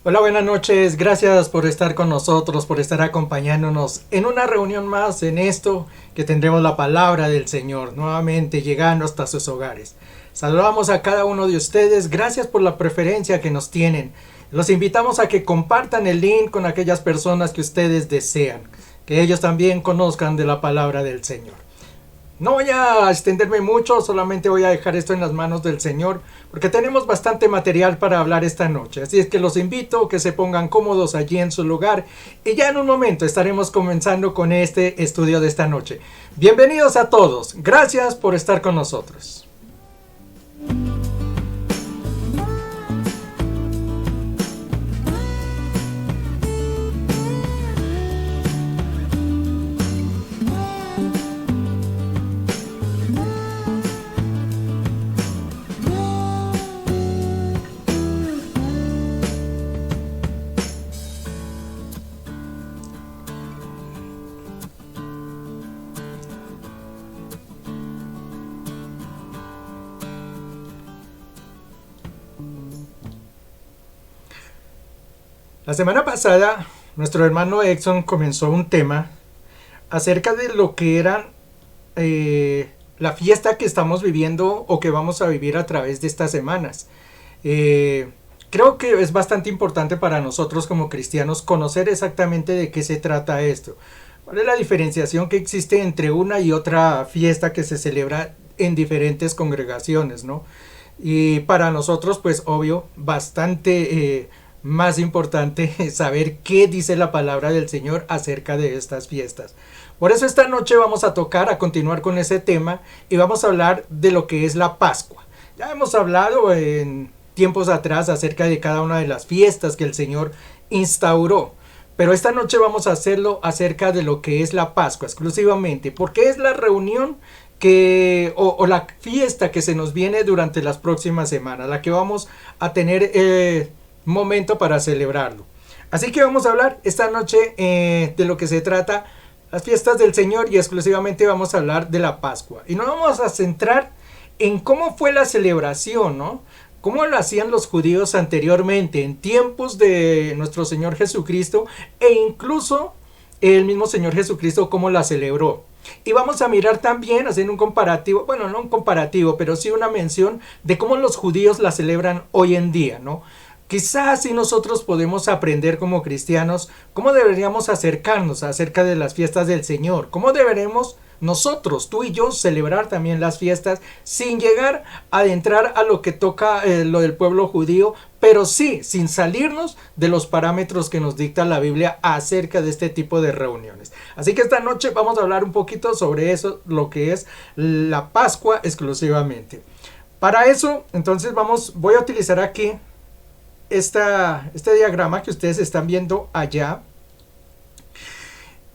Hola, buenas noches. Gracias por estar con nosotros, por estar acompañándonos en una reunión más en esto que tendremos la palabra del Señor nuevamente llegando hasta sus hogares. Saludamos a cada uno de ustedes. Gracias por la preferencia que nos tienen. Los invitamos a que compartan el link con aquellas personas que ustedes desean, que ellos también conozcan de la palabra del Señor. No voy a extenderme mucho, solamente voy a dejar esto en las manos del Señor, porque tenemos bastante material para hablar esta noche. Así es que los invito a que se pongan cómodos allí en su lugar y ya en un momento estaremos comenzando con este estudio de esta noche. Bienvenidos a todos, gracias por estar con nosotros. La semana pasada, nuestro hermano Exxon comenzó un tema acerca de lo que era la fiesta que estamos viviendo o que vamos a vivir a través de estas semanas. Creo que es bastante importante para nosotros como cristianos conocer exactamente de qué se trata esto. ¿Cuál es la diferenciación que existe entre una y otra fiesta que se celebra en diferentes congregaciones, ¿no? Y para nosotros, pues obvio, bastante más importante saber qué dice la palabra del Señor acerca de estas fiestas. Por eso esta noche vamos a continuar con ese tema y vamos a hablar de lo que es la Pascua. Ya hemos hablado en tiempos atrás acerca de cada una de las fiestas que el Señor instauró, pero esta noche vamos a hacerlo acerca de lo que es la Pascua exclusivamente, porque es la reunión o la fiesta que se nos viene durante las próximas semanas, la que vamos a tener momento para celebrarlo. Así que vamos a hablar esta noche de lo que se trata las fiestas del Señor y exclusivamente vamos a hablar de la Pascua. Y nos vamos a centrar en cómo fue la celebración, ¿no? Cómo lo hacían los judíos anteriormente, en tiempos de nuestro Señor Jesucristo e incluso el mismo Señor Jesucristo cómo la celebró. Y vamos a mirar también, haciendo un comparativo, bueno, no un comparativo, pero sí una mención de cómo los judíos la celebran hoy en día, ¿no? Quizás si nosotros podemos aprender como cristianos cómo deberíamos acercarnos acerca de las fiestas del Señor, cómo deberemos nosotros, tú y yo, celebrar también las fiestas sin llegar a adentrar a lo que toca lo del pueblo judío, pero sí sin salirnos de los parámetros que nos dicta la Biblia acerca de este tipo de reuniones. Así que esta noche vamos a hablar un poquito sobre eso, lo que es la Pascua exclusivamente. Para eso, entonces voy a utilizar aquí este diagrama que ustedes están viendo allá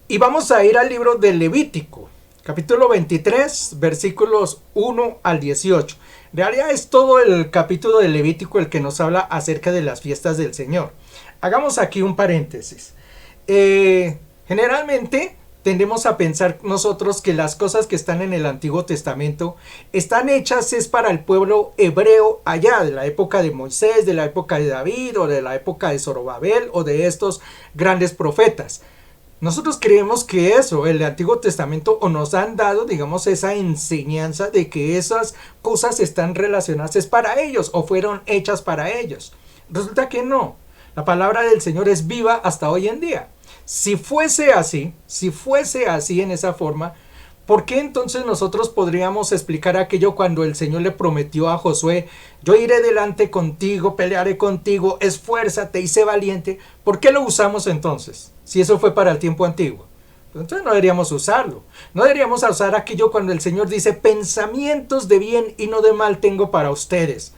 y vamos a ir al libro de Levítico, capítulo 23, versículos 1 al 18. En realidad es todo el capítulo de Levítico el que nos habla acerca de las fiestas del Señor. Hagamos aquí un paréntesis. Generalmente tendemos a pensar nosotros que las cosas que están en el Antiguo Testamento están hechas es para el pueblo hebreo allá, de la época de Moisés, de la época de David o de la época de Zorobabel o de estos grandes profetas. Nosotros creemos que eso, el Antiguo Testamento, o nos han dado, digamos, esa enseñanza de que esas cosas están relacionadas es para ellos o fueron hechas para ellos. Resulta que no. La palabra del Señor es viva hasta hoy en día. Si fuese así en esa forma, ¿por qué entonces nosotros podríamos explicar aquello cuando el Señor le prometió a Josué: yo iré delante contigo, pelearé contigo, esfuérzate y sé valiente? ¿Por qué lo usamos entonces? Si eso fue para el tiempo antiguo. Entonces no deberíamos usarlo. No deberíamos usar aquello cuando el Señor dice: pensamientos de bien y no de mal tengo para ustedes.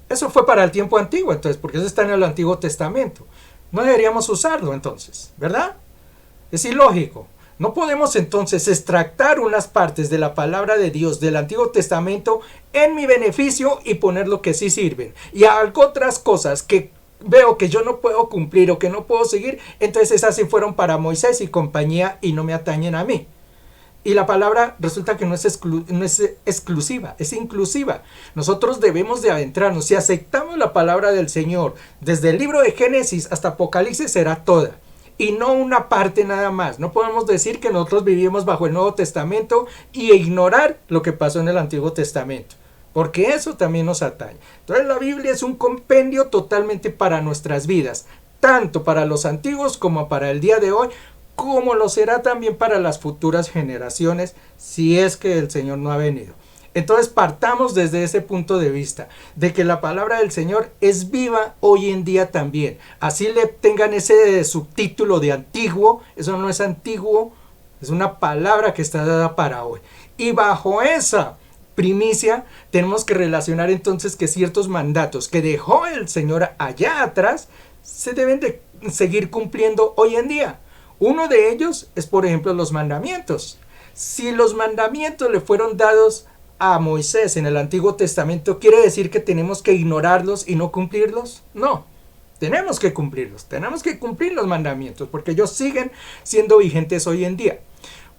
Eso fue para el tiempo antiguo, entonces, porque eso está en el Antiguo Testamento. No deberíamos usarlo entonces, ¿verdad? Es ilógico. No podemos entonces extractar unas partes de la palabra de Dios del Antiguo Testamento en mi beneficio y poner lo que sí sirven. Y algo otras cosas que veo que yo no puedo cumplir o que no puedo seguir, entonces esas sí fueron para Moisés y compañía y no me atañen a mí. Y la palabra resulta que no es exclusiva, es inclusiva. Nosotros debemos de adentrarnos. Si aceptamos la palabra del Señor, desde el libro de Génesis hasta Apocalipsis, será toda. Y no una parte nada más. No podemos decir que nosotros vivimos bajo el Nuevo Testamento y ignorar lo que pasó en el Antiguo Testamento, porque eso también nos atañe. Entonces la Biblia es un compendio totalmente para nuestras vidas, tanto para los antiguos como para el día de hoy, como lo será también para las futuras generaciones, si es que el Señor no ha venido. Entonces partamos desde ese punto de vista, de que la palabra del Señor es viva hoy en día también. Así le tengan ese subtítulo de antiguo, eso no es antiguo, es una palabra que está dada para hoy. Y bajo esa primicia tenemos que relacionar entonces que ciertos mandatos que dejó el Señor allá atrás se deben de seguir cumpliendo hoy en día. Uno de ellos es, por ejemplo, los mandamientos. Si los mandamientos le fueron dados a Moisés en el Antiguo Testamento, ¿quiere decir que tenemos que ignorarlos y no cumplirlos? No, tenemos que cumplirlos, tenemos que cumplir los mandamientos, porque ellos siguen siendo vigentes hoy en día.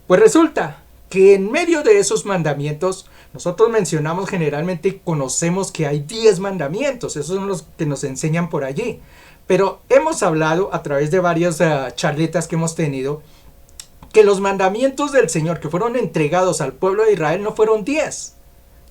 Pues resulta que en medio de esos mandamientos, nosotros mencionamos generalmente y conocemos que hay 10 mandamientos, esos son los que nos enseñan por allí. Pero hemos hablado a través de varias charletas que hemos tenido, que los mandamientos del Señor que fueron entregados al pueblo de Israel no fueron 10,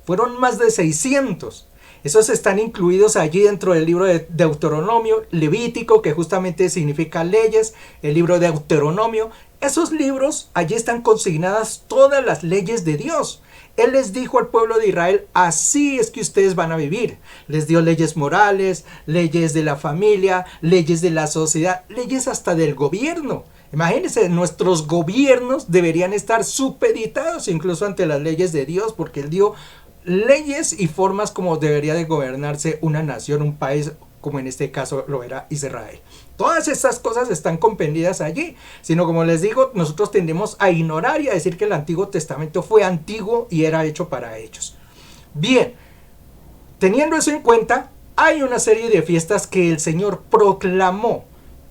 fueron más de 600. Esos están incluidos allí dentro del libro de Deuteronomio, Levítico, que justamente significa leyes, el libro de Deuteronomio. Esos libros, allí están consignadas todas las leyes de Dios. Él les dijo al pueblo de Israel: así es que ustedes van a vivir. Les dio leyes morales, leyes de la familia, leyes de la sociedad, leyes hasta del gobierno. Imagínense, nuestros gobiernos deberían estar supeditados incluso ante las leyes de Dios, porque Él dio leyes y formas como debería de gobernarse una nación, un país, como en este caso lo era Israel. Todas esas cosas están compendidas allí, sino, como les digo, nosotros tendemos a ignorar y a decir que el Antiguo Testamento fue antiguo y era hecho para ellos. Bien, teniendo eso en cuenta, hay una serie de fiestas que el Señor proclamó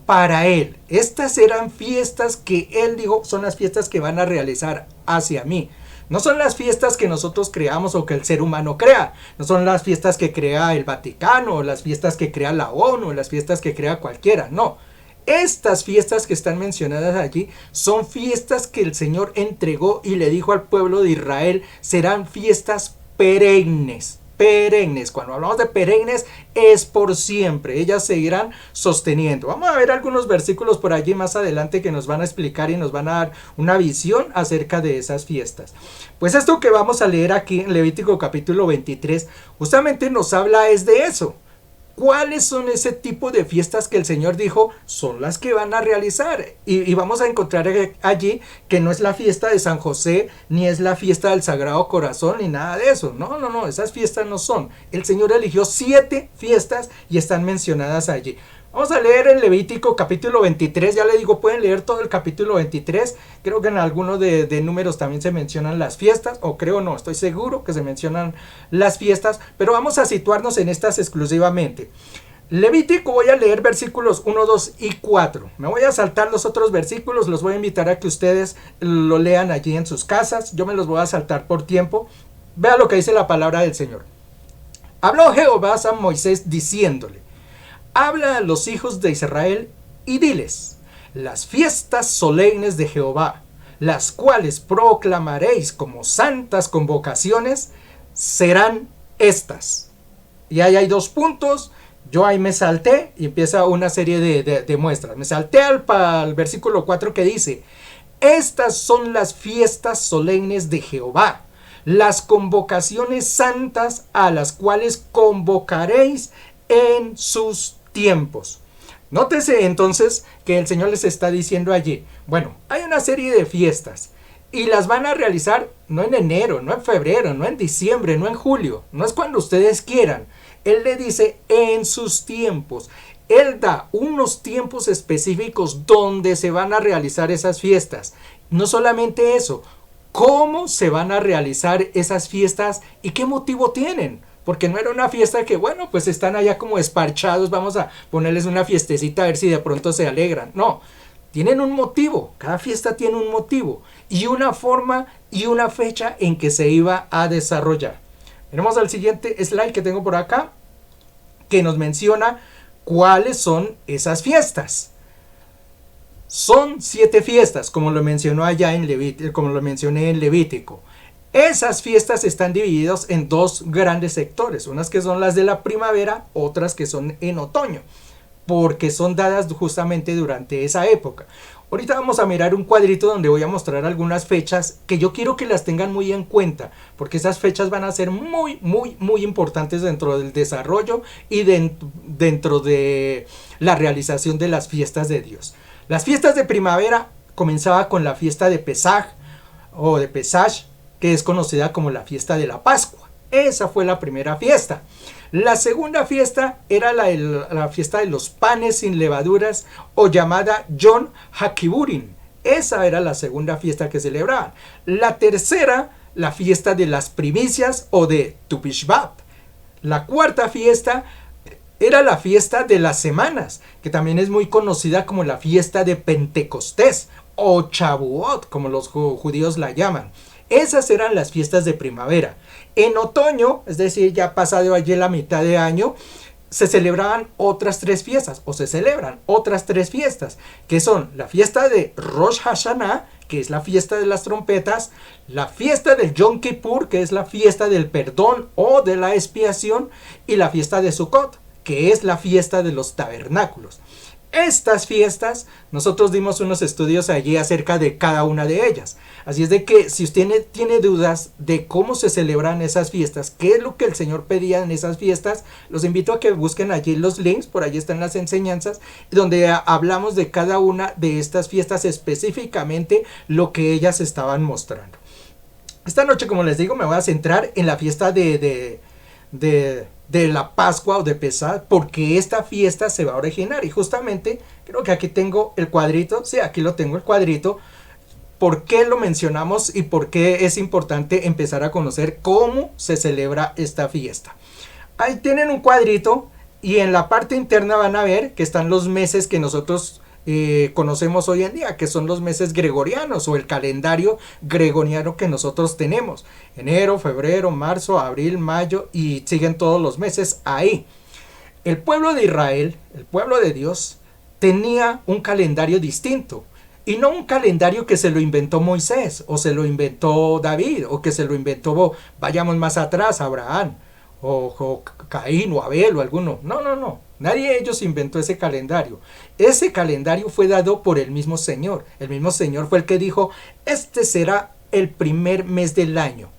para Él. Estas eran fiestas que Él dijo: son las fiestas que van a realizar hacia mí. No son las fiestas que nosotros creamos o que el ser humano crea. No son las fiestas que crea el Vaticano, o las fiestas que crea la ONU, o las fiestas que crea cualquiera. No. Estas fiestas que están mencionadas allí son fiestas que el Señor entregó y le dijo al pueblo de Israel: serán fiestas perennes. Perennes. Cuando hablamos de perennes, es por siempre. Ellas seguirán sosteniendo. Vamos a ver algunos versículos por allí más adelante que nos van a explicar y nos van a dar una visión acerca de esas fiestas. Pues esto que vamos a leer aquí en Levítico capítulo 23 justamente nos habla es de eso. ¿Cuáles son ese tipo de fiestas que el Señor dijo son las que van a realizar? Y vamos a encontrar allí que no es la fiesta de San José, ni es la fiesta del Sagrado Corazón, ni nada de eso. No, esas fiestas no son. El Señor eligió 7 fiestas y están mencionadas allí. Vamos a leer en Levítico capítulo 23, ya le digo, pueden leer todo el capítulo 23, creo que en algunos de números también se mencionan las fiestas, o creo no, estoy seguro que se mencionan las fiestas, pero vamos a situarnos en estas exclusivamente. Levítico, voy a leer versículos 1, 2 y 4, me voy a saltar los otros versículos, los voy a invitar a que ustedes lo lean allí en sus casas, yo me los voy a saltar por tiempo. Vea lo que dice la palabra del Señor. Habló Jehová a Moisés diciéndole: habla a los hijos de Israel y diles: las fiestas solemnes de Jehová, las cuales proclamaréis como santas convocaciones, serán estas. Y ahí hay 2 puntos. Yo ahí me salté y empieza una serie de muestras. Me salté al versículo 4 que dice: estas son las fiestas solemnes de Jehová, las convocaciones santas a las cuales convocaréis en sus tiempos. Nótese entonces que el Señor les está diciendo allí, bueno, hay una serie de fiestas y las van a realizar no en enero, no en febrero, no en diciembre, no en julio, no es cuando ustedes quieran. Él le dice en sus tiempos. Él da unos tiempos específicos donde se van a realizar esas fiestas. No solamente eso, cómo se van a realizar esas fiestas y qué motivo tienen. Porque no era una fiesta que, bueno, pues están allá como esparchados, vamos a ponerles una fiestecita a ver si de pronto se alegran. No, tienen un motivo, cada fiesta tiene un motivo y una forma y una fecha en que se iba a desarrollar. Tenemos al siguiente slide que tengo por acá, que nos menciona cuáles son esas fiestas. Son 7 fiestas, como lo mencionó allá en Levítico, como lo mencioné en Levítico. Esas fiestas están divididas en 2 grandes sectores, unas que son las de la primavera, otras que son en otoño, porque son dadas justamente durante esa época. Ahorita vamos a mirar un cuadrito donde voy a mostrar algunas fechas que yo quiero que las tengan muy en cuenta, porque esas fechas van a ser muy importantes dentro del desarrollo y dentro de la realización de las fiestas de Dios. Las fiestas de primavera comenzaba con la fiesta de Pesaj o de Pesach, que es conocida como la fiesta de la Pascua. Esa fue la primera fiesta. La segunda fiesta era la fiesta de los panes sin levaduras, o llamada Yom HaKippurim. Esa era la segunda fiesta que celebraban. La tercera, la fiesta de las primicias o de Tu B'Shvat. La cuarta fiesta era la fiesta de las semanas, que también es muy conocida como la fiesta de Pentecostés o Shavuot, como los judíos la llaman. Esas eran las fiestas de primavera. En otoño, es decir, ya pasado allí la mitad de año, se celebraban otras 3 fiestas, o se celebran otras 3 fiestas, que son la fiesta de Rosh Hashanah, que es la fiesta de las trompetas, la fiesta del Yom Kippur, que es la fiesta del perdón o de la expiación, y la fiesta de Sukkot, que es la fiesta de los tabernáculos. Estas fiestas, nosotros dimos unos estudios allí acerca de cada una de ellas. Así es de que si usted tiene dudas de cómo se celebran esas fiestas, qué es lo que el Señor pedía en esas fiestas, los invito a que busquen allí los links, por allí están las enseñanzas, donde hablamos de cada una de estas fiestas, específicamente lo que ellas estaban mostrando. Esta noche, como les digo, me voy a centrar en la fiesta de la Pascua o de Pesaj, porque esta fiesta se va a originar, y justamente creo que aquí tengo el cuadrito, sí, aquí lo tengo el cuadrito, por qué lo mencionamos y por qué es importante empezar a conocer cómo se celebra esta fiesta. Ahí tienen un cuadrito y en la parte interna van a ver que están los meses que nosotros conocemos hoy en día, que son los meses gregorianos o el calendario gregoriano que nosotros tenemos: enero, febrero, marzo, abril, mayo, y siguen todos los meses ahí. El pueblo de Israel, el pueblo de Dios, tenía un calendario distinto, y no un calendario que se lo inventó Moisés o se lo inventó David o que se lo inventó, vayamos más atrás, Abraham o Caín o Abel o alguno. No. Nadie de ellos inventó ese calendario. Ese calendario fue dado por el mismo Señor. El mismo Señor fue el que dijo: este será el primer mes del año,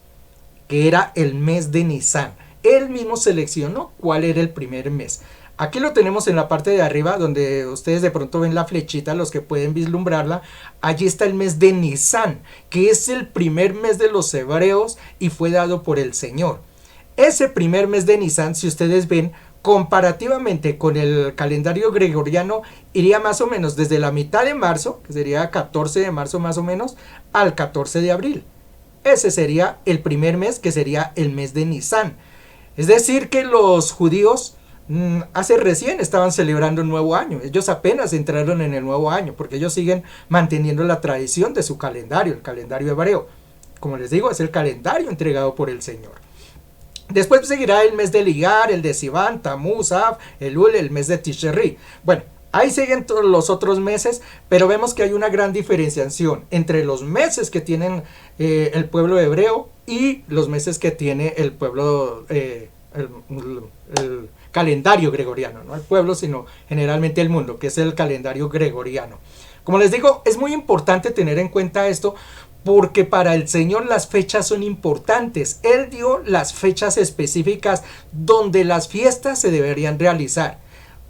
que era el mes de Nisan. Él mismo seleccionó cuál era el primer mes. Aquí lo tenemos en la parte de arriba, donde ustedes de pronto ven la flechita, los que pueden vislumbrarla. Allí está el mes de Nisan, que es el primer mes de los hebreos y fue dado por el Señor. Ese primer mes de Nisan, si ustedes ven, comparativamente con el calendario gregoriano, iría más o menos desde la mitad de marzo, que sería 14 de marzo más o menos, al 14 de abril. Ese sería el primer mes, que sería el mes de Nisan. Es decir, que los judíos hace recién estaban celebrando el nuevo año. Ellos apenas entraron en el nuevo año, porque ellos siguen manteniendo la tradición de su calendario, el calendario hebreo. Como les digo, es el calendario entregado por el Señor. Después seguirá el mes de Ligar, el de Sivan, Tamuz, Av, Elul, el mes de Tishri. Bueno, Ahí siguen todos los otros meses, pero vemos que hay una gran diferenciación entre los meses que tienen el pueblo hebreo y los meses que tiene el pueblo, el calendario gregoriano, no el pueblo, sino generalmente el mundo, que es el calendario gregoriano. Como les digo, es muy importante tener en cuenta esto, porque para el Señor las fechas son importantes. Él dio las fechas específicas donde las fiestas se deberían realizar.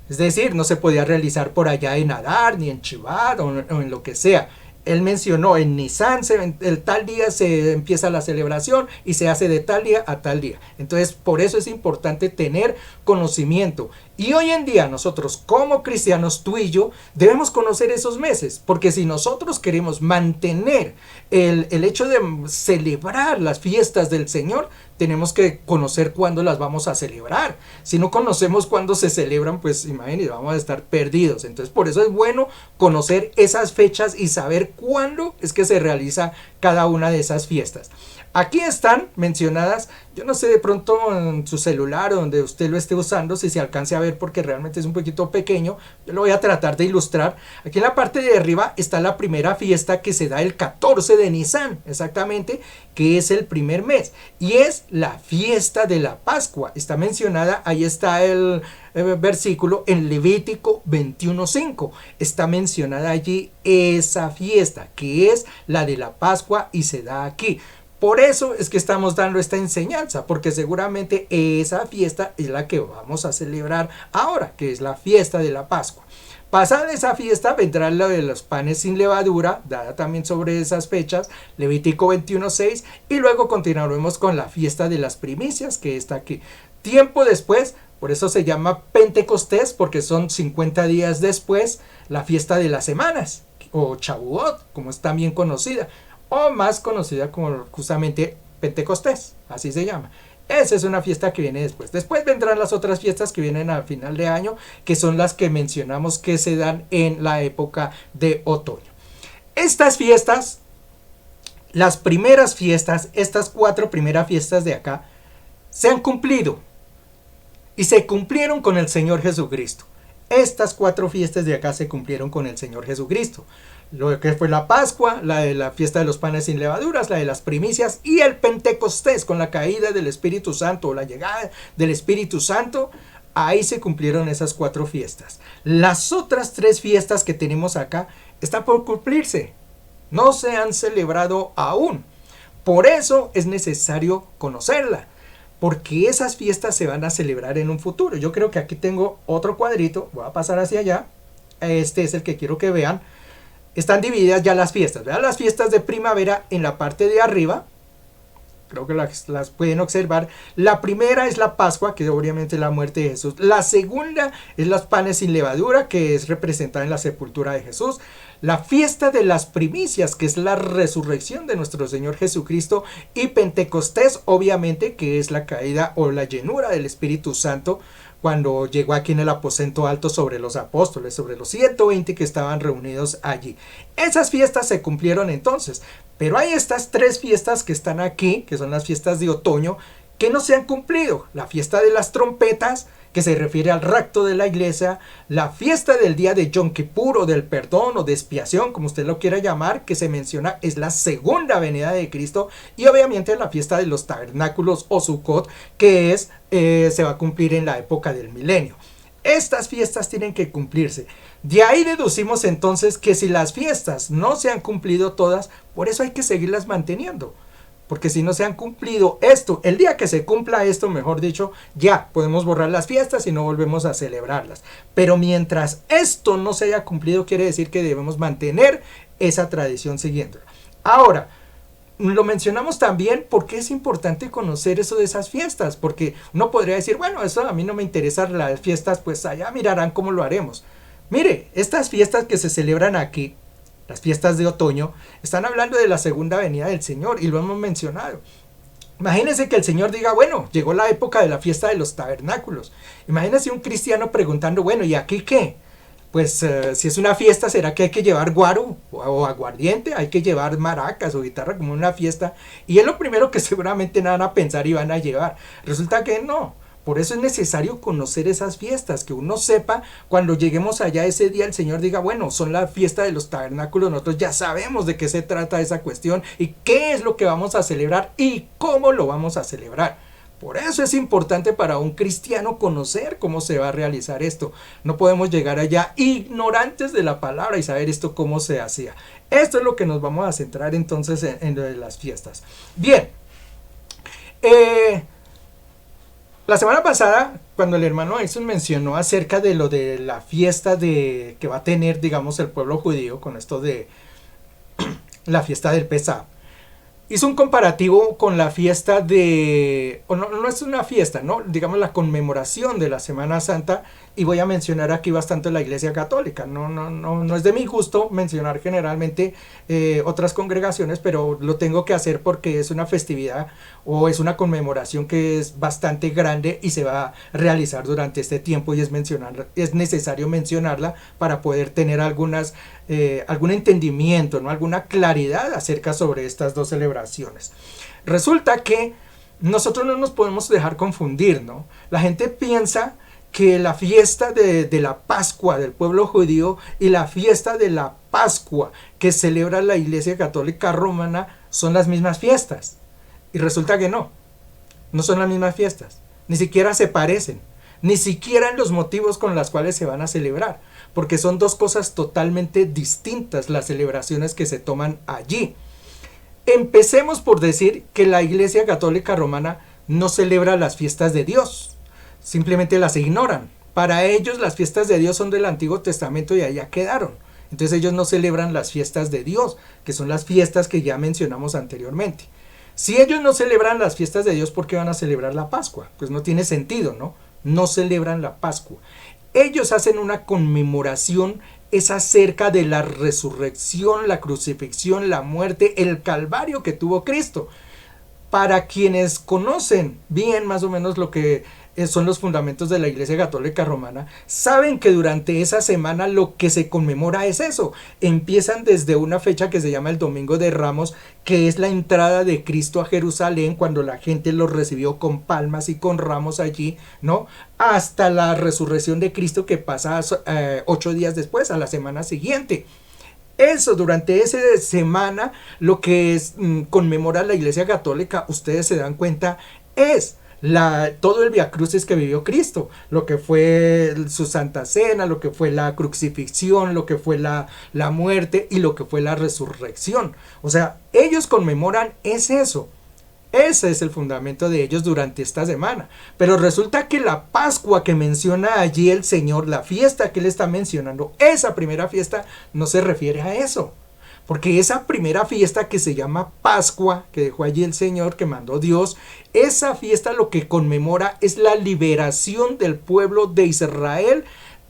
Es decir, no se podía realizar por allá en Adar, ni en Chivat, o en lo que sea. Él mencionó en Nisan, el tal día se empieza la celebración y se hace de tal día a tal día. Entonces, por eso es importante tener conocimiento. Y hoy en día nosotros como cristianos, tú y yo, debemos conocer esos meses, porque si nosotros queremos mantener el hecho de celebrar las fiestas del Señor, tenemos que conocer cuándo las vamos a celebrar. Si no conocemos cuándo se celebran, pues imagínense, vamos a estar perdidos. Entonces, por eso es bueno conocer esas fechas y saber cuándo es que se realiza cada una de esas fiestas. Aquí están mencionadas, yo no sé, de pronto en su celular o donde usted lo esté usando, si se alcance a ver, porque realmente es un poquito pequeño. Yo lo voy a tratar de ilustrar. Aquí en la parte de arriba está la primera fiesta, que se da el 14 de Nisan, exactamente, que es el primer mes, y es la fiesta de la Pascua. Está mencionada, ahí está el versículo en Levítico 21:5. Está mencionada allí esa fiesta, que es la de la Pascua, y se da aquí. Por eso es que estamos dando esta enseñanza, porque seguramente esa fiesta es la que vamos a celebrar ahora, que es la fiesta de la Pascua. Pasada esa fiesta vendrá lo de los panes sin levadura, dada también sobre esas fechas, Levítico 21:6, y luego continuaremos con la fiesta de las primicias, que está aquí. Tiempo después, por eso se llama Pentecostés, porque son 50 días después, la fiesta de las semanas, o Shavuot, como es también conocida, o más conocida como justamente Pentecostés, así se llama. Esa es una fiesta que viene después. Después vendrán las otras fiestas que vienen al final de año, que son las que mencionamos que se dan en la época de otoño. Estas fiestas, las primeras fiestas, estas 4 primeras fiestas de acá, se han cumplido y se cumplieron con el Señor Jesucristo. Estas 4 fiestas de acá se cumplieron con el Señor Jesucristo. Lo que fue la Pascua, la de la fiesta de los panes sin levaduras, la de las primicias, y el Pentecostés con la caída del Espíritu Santo, o la llegada del Espíritu Santo. Ahí se cumplieron esas 4 fiestas. Las otras 3 fiestas que tenemos acá están por cumplirse. No se han celebrado aún. Por eso es necesario conocerla, porque esas fiestas se van a celebrar en un futuro. Yo creo que aquí tengo otro cuadrito, voy a pasar hacia allá. Este es el que quiero que vean. Están divididas ya las fiestas. Vean las fiestas de primavera en la parte de arriba. Creo que las pueden observar. La primera es la Pascua, que obviamente es la muerte de Jesús. La segunda es los panes sin levadura, que es representada en la sepultura de Jesús. La fiesta de las primicias, que es la resurrección de nuestro Señor Jesucristo. Y Pentecostés, obviamente, que es la caída o la llenura del Espíritu Santo, cuando llegó aquí en el aposento alto sobre los apóstoles, sobre los 120 que estaban reunidos allí. Esas fiestas se cumplieron entonces, pero hay estas 3 fiestas que están aquí, que son las fiestas de otoño, que no se han cumplido. La fiesta de las trompetas, que se refiere al rapto de la iglesia, la fiesta del día de Yom Kippur, o del perdón, o de expiación, como usted lo quiera llamar, que se menciona es la segunda venida de Cristo, y obviamente la fiesta de los tabernáculos, o Sukkot, que se va a cumplir en la época del milenio. Estas fiestas tienen que cumplirse. De ahí deducimos entonces que si las fiestas no se han cumplido todas, por eso hay que seguirlas manteniendo. Porque si no se han cumplido esto, el día que se cumpla esto, mejor dicho, ya podemos borrar las fiestas y no volvemos a celebrarlas. Pero mientras esto no se haya cumplido, quiere decir que debemos mantener esa tradición siguiéndola. Ahora, lo mencionamos también porque es importante conocer eso de esas fiestas. Porque uno podría decir, bueno, eso a mí no me interesan las fiestas, pues allá mirarán cómo lo haremos. Mire, estas fiestas que se celebran aquí, las fiestas de otoño, están hablando de la segunda venida del Señor, y lo hemos mencionado. Imagínense que el Señor diga, bueno, llegó la época de la fiesta de los tabernáculos. Imagínense un cristiano preguntando, bueno, ¿y aquí qué? Pues si es una fiesta, ¿será que hay que llevar guaro o aguardiente? ¿Hay que llevar maracas o guitarra como una fiesta? Y es lo primero que seguramente van a pensar y van a llevar. Resulta que no. Por eso es necesario conocer esas fiestas, que uno sepa cuando lleguemos allá ese día el Señor diga, bueno, son la fiesta de los tabernáculos, nosotros ya sabemos de qué se trata esa cuestión y qué es lo que vamos a celebrar y cómo lo vamos a celebrar. Por eso es importante para un cristiano conocer cómo se va a realizar esto. No podemos llegar allá ignorantes de la palabra y saber esto cómo se hacía. Esto es lo que nos vamos a centrar entonces en lo de las fiestas. Bien, la semana pasada, cuando el hermano Edson mencionó acerca de lo de la fiesta que va a tener, digamos, el pueblo judío con esto de la fiesta del Pesaj, hizo un comparativo con la fiesta no es una fiesta, ¿no? Digamos la conmemoración de la Semana Santa, y voy a mencionar aquí bastante la Iglesia Católica. No es de mi gusto mencionar generalmente otras congregaciones, pero lo tengo que hacer porque es una festividad o es una conmemoración que es bastante grande y se va a realizar durante este tiempo y es necesario mencionarla para poder tener algún entendimiento, ¿no? Alguna claridad acerca sobre estas dos celebraciones. Resulta que nosotros no nos podemos dejar confundir, ¿no? La gente piensa que la fiesta de la Pascua del pueblo judío y la fiesta de la Pascua que celebra la Iglesia Católica Romana son las mismas fiestas. Y resulta que no son las mismas fiestas. Ni siquiera se parecen. Ni siquiera en los motivos con los cuales se van a celebrar. Porque son dos cosas totalmente distintas las celebraciones que se toman allí. Empecemos por decir que la Iglesia Católica Romana no celebra las fiestas de Dios. Simplemente las ignoran. Para ellos las fiestas de Dios son del Antiguo Testamento y allá quedaron. Entonces ellos no celebran las fiestas de Dios, que son las fiestas que ya mencionamos anteriormente. Si ellos no celebran las fiestas de Dios, ¿por qué van a celebrar la Pascua? Pues no tiene sentido, ¿no? No celebran la Pascua. Ellos hacen una conmemoración, es acerca de la resurrección, la crucifixión, la muerte, el calvario que tuvo Cristo. Para quienes conocen bien más o menos lo que son los fundamentos de la Iglesia Católica Romana, saben que durante esa semana lo que se conmemora es eso. Empiezan desde una fecha que se llama el Domingo de Ramos, que es la entrada de Cristo a Jerusalén, cuando la gente lo recibió con palmas y con ramos allí, ¿no? Hasta la resurrección de Cristo, que pasa 8 días después, a la semana siguiente. Eso, durante esa semana, lo que conmemora la Iglesia Católica, ustedes se dan cuenta, es todo el viacrucis que vivió Cristo, lo que fue su Santa Cena, lo que fue la crucifixión, lo que fue la muerte y lo que fue la resurrección. O sea, ellos conmemoran eso. Ese es el fundamento de ellos durante esta semana. Pero resulta que la Pascua que menciona allí el Señor, la fiesta que Él está mencionando, esa primera fiesta no se refiere a eso. Porque esa primera fiesta que se llama Pascua, que dejó allí el Señor, que mandó Dios, esa fiesta lo que conmemora es la liberación del pueblo de Israel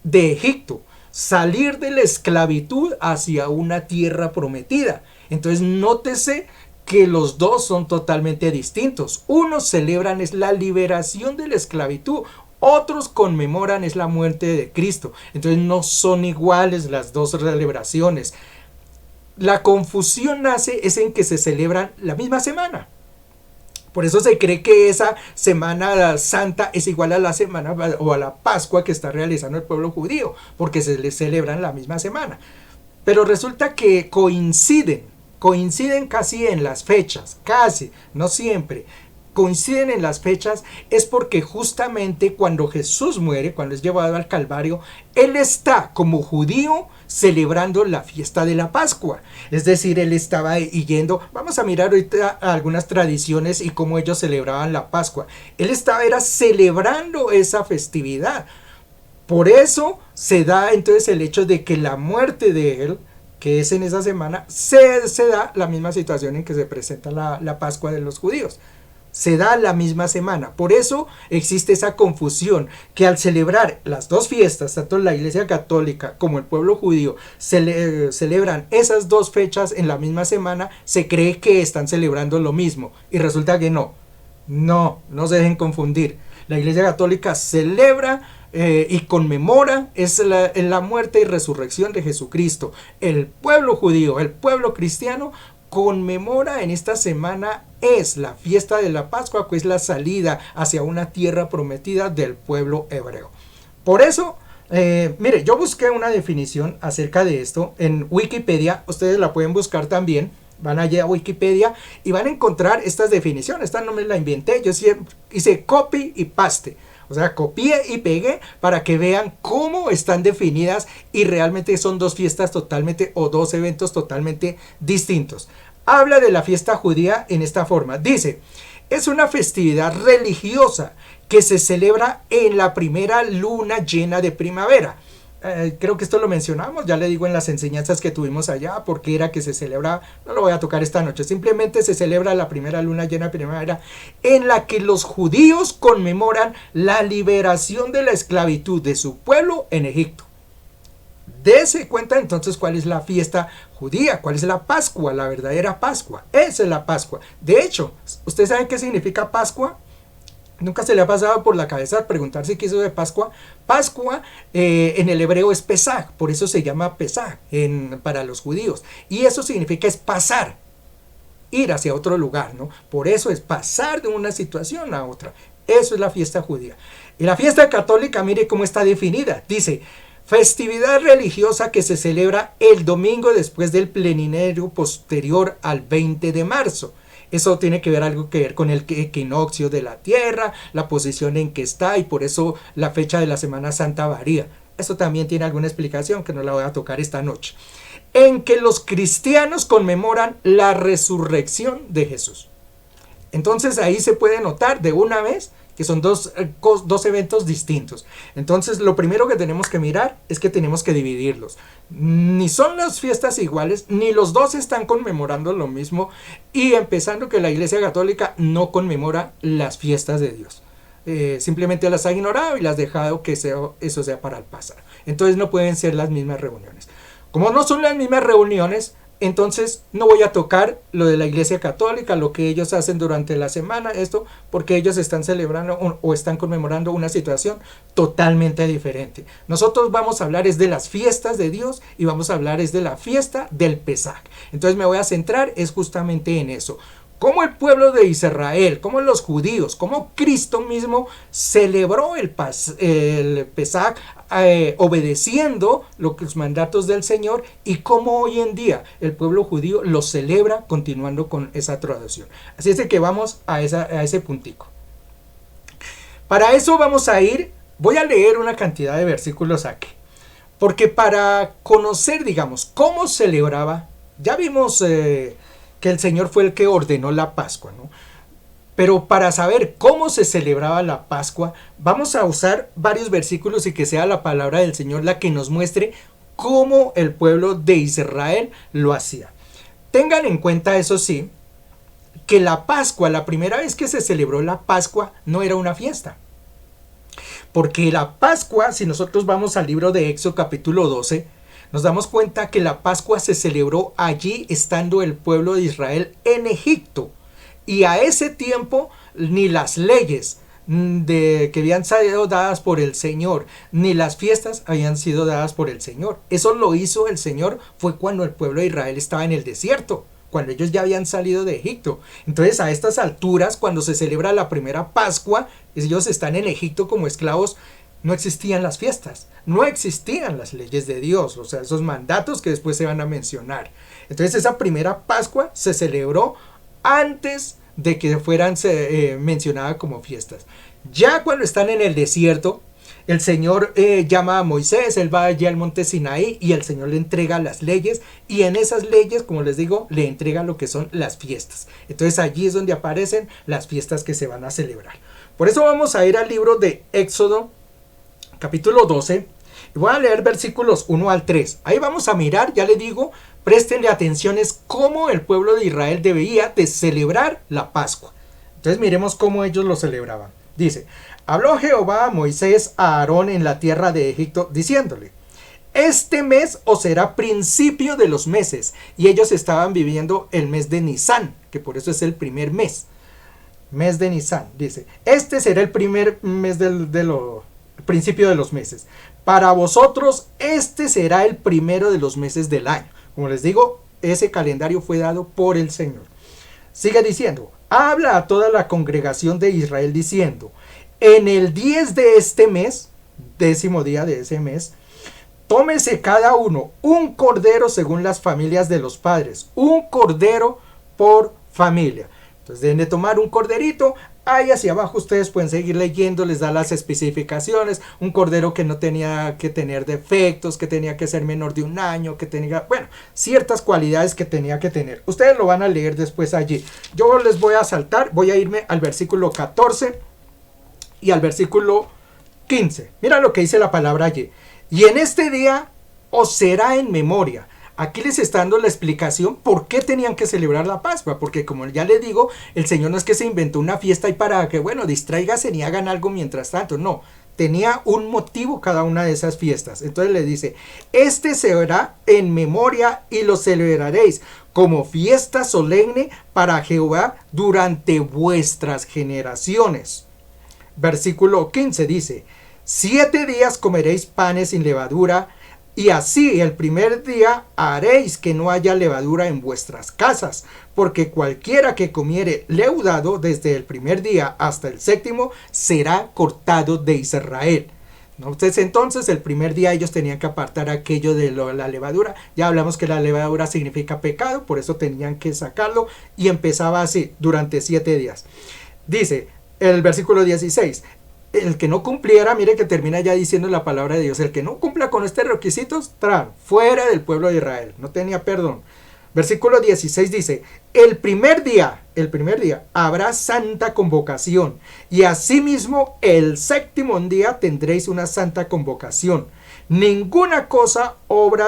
de Egipto. Salir de la esclavitud hacia una tierra prometida. Entonces nótese que los dos son totalmente distintos. Unos celebran es la liberación de la esclavitud, otros conmemoran es la muerte de Cristo. Entonces no son iguales las dos celebraciones. La confusión nace es en que se celebran la misma semana. Por eso se cree que esa Semana Santa es igual a la semana o a la Pascua que está realizando el pueblo judío, porque se les celebran la misma semana. Pero resulta que coinciden casi en las fechas, casi, no siempre. Coinciden en las fechas es porque justamente cuando Jesús muere, cuando es llevado al Calvario, Él está como judío celebrando la fiesta de la Pascua. Es decir, Él estaba yendo, vamos a mirar ahorita algunas tradiciones y cómo ellos celebraban la Pascua. Él era celebrando esa festividad. Por eso se da entonces el hecho de que la muerte de Él, que es en esa semana, se da la misma situación en que se presenta la Pascua de los judíos. Se da la misma semana. Por eso existe esa confusión, que al celebrar las dos fiestas, tanto la Iglesia Católica como el pueblo judío celebran esas dos fechas en la misma semana, se cree que están celebrando lo mismo. Y resulta que no se dejen confundir. La Iglesia Católica celebra y conmemora la muerte y resurrección de Jesucristo. El pueblo judío, el pueblo cristiano, conmemora en esta semana es la fiesta de la Pascua, que es la salida hacia una tierra prometida del pueblo hebreo. Por eso, mire, yo busqué una definición acerca de esto en Wikipedia, ustedes la pueden buscar también, van allí a Wikipedia y van a encontrar estas definiciones. Esta no me la inventé, yo hice copy y paste. O sea, copié y pegué para que vean cómo están definidas y realmente son dos fiestas totalmente o dos eventos totalmente distintos. Habla de la fiesta judía en esta forma. Dice, es una festividad religiosa que se celebra en la primera luna llena de primavera. Creo que esto lo mencionamos, ya le digo en las enseñanzas que tuvimos allá, porque era que se celebra, no lo voy a tocar esta noche, simplemente se celebra la primera luna llena de primavera, en la que los judíos conmemoran la liberación de la esclavitud de su pueblo en Egipto. Dese cuenta entonces cuál es la fiesta judía, cuál es la Pascua, la verdadera Pascua. Esa es la Pascua. De hecho, ¿ustedes saben qué significa Pascua? Nunca se le ha pasado por la cabeza preguntarse qué es eso de Pascua. Pascua en el hebreo es Pesaj, por eso se llama Pesaj para los judíos. Y eso significa es pasar, ir hacia otro lugar, ¿no? Por eso es pasar de una situación a otra. Eso es la fiesta judía. Y la fiesta católica, mire cómo está definida. Dice, festividad religiosa que se celebra el domingo después del plenario posterior al 20 de marzo. Eso tiene que ver algo que ver con el equinoccio de la Tierra, la posición en que está y por eso la fecha de la Semana Santa varía. Eso también tiene alguna explicación que no la voy a tocar esta noche. En que los cristianos conmemoran la resurrección de Jesús. Entonces ahí se puede notar de una vez que son dos eventos distintos. Entonces lo primero que tenemos que mirar es que tenemos que dividirlos. Ni son las fiestas iguales, ni los dos están conmemorando lo mismo, y empezando que la Iglesia Católica no conmemora las fiestas de Dios. Simplemente las ha ignorado y las ha dejado que eso sea para el pasado. Entonces no pueden ser las mismas reuniones. Como no son las mismas reuniones, entonces no voy a tocar lo de la Iglesia Católica, lo que ellos hacen durante la semana, esto porque ellos están celebrando o están conmemorando una situación totalmente diferente. Nosotros vamos a hablar es de las fiestas de Dios y vamos a hablar es de la fiesta del Pesaj. Entonces me voy a centrar es justamente en eso. Cómo el pueblo de Israel, cómo los judíos, cómo Cristo mismo celebró el Pesaj obedeciendo los mandatos del Señor, y cómo hoy en día el pueblo judío lo celebra continuando con esa tradición. Así es que vamos a ese puntico. Para eso vamos a voy a leer una cantidad de versículos aquí, porque para conocer, digamos, cómo celebraba, ya vimos que el Señor fue el que ordenó la Pascua, ¿no? Pero para saber cómo se celebraba la Pascua, vamos a usar varios versículos y que sea la palabra del Señor la que nos muestre cómo el pueblo de Israel lo hacía. Tengan en cuenta, eso sí, que la Pascua, la primera vez que se celebró la Pascua, no era una fiesta. Porque la Pascua, si nosotros vamos al libro de Éxodo capítulo 12, nos damos cuenta que la Pascua se celebró allí estando el pueblo de Israel en Egipto. Y a ese tiempo ni las leyes que habían sido dadas por el Señor, ni las fiestas habían sido dadas por el Señor. Eso lo hizo el Señor, fue cuando el pueblo de Israel estaba en el desierto, cuando ellos ya habían salido de Egipto. Entonces a estas alturas, cuando se celebra la primera Pascua, ellos están en Egipto como esclavos. No existían las fiestas, no existían las leyes de Dios, o sea, esos mandatos que después se van a mencionar. Entonces esa primera Pascua se celebró antes de que fueran mencionadas como fiestas. Ya cuando están en el desierto, el Señor llama a Moisés, él va allá al monte Sinaí y el Señor le entrega las leyes, y en esas leyes, como les digo, le entrega lo que son las fiestas. Entonces allí es donde aparecen las fiestas que se van a celebrar. Por eso vamos a ir al libro de Éxodo capítulo 12, y voy a leer versículos 1 al 3. Ahí vamos a mirar, ya le digo, préstenle atención, es cómo el pueblo de Israel debía de celebrar la Pascua. Entonces miremos cómo ellos lo celebraban. Dice, habló Jehová a Moisés a Aarón en la tierra de Egipto, diciéndole, este mes os será principio de los meses. Y ellos estaban viviendo el mes de Nisán, que por eso es el primer mes. Mes de Nisán, dice, este será el primer mes principio de los meses. Para vosotros este será el primero de los meses del año. Como les digo, ese calendario fue dado por el Señor. Sigue diciendo, habla a toda la congregación de Israel diciendo, en el 10 de este mes, 10º día de ese mes, tómese cada uno un cordero según las familias de los padres, un cordero por familia. Entonces deben de tomar un corderito. Ahí hacia abajo ustedes pueden seguir leyendo, les da las especificaciones. Un cordero que no tenía que tener defectos, que tenía que ser menor de 1 año, que tenía, bueno, ciertas cualidades que tenía que tener. Ustedes lo van a leer después allí. Yo les voy a saltar, voy a irme al versículo 14 y al versículo 15. Mira lo que dice la palabra allí. Y en este día os será en memoria. Aquí les está dando la explicación por qué tenían que celebrar la Pascua, porque como ya les digo, el Señor no es que se inventó una fiesta y para que, bueno, distráiganse y hagan algo mientras tanto, no, tenía un motivo cada una de esas fiestas. Entonces le dice, este será en memoria y lo celebraréis como fiesta solemne para Jehová durante vuestras generaciones. Versículo 15 dice, 7 días comeréis panes sin levadura, y así el primer día haréis que no haya levadura en vuestras casas, porque cualquiera que comiere leudado desde el primer día hasta el 7º será cortado de Israel. Entonces el primer día ellos tenían que apartar aquello de la levadura. Ya hablamos que la levadura significa pecado, por eso tenían que sacarlo, y empezaba así durante 7 días. Dice el versículo 16, el que no cumpliera, mire que termina ya diciendo la palabra de Dios, el que no cumpla con estos requisitos, fuera del pueblo de Israel, no tenía perdón. Versículo 16 dice, el primer día habrá santa convocación, y asimismo el 7º día tendréis una santa convocación. Ninguna obra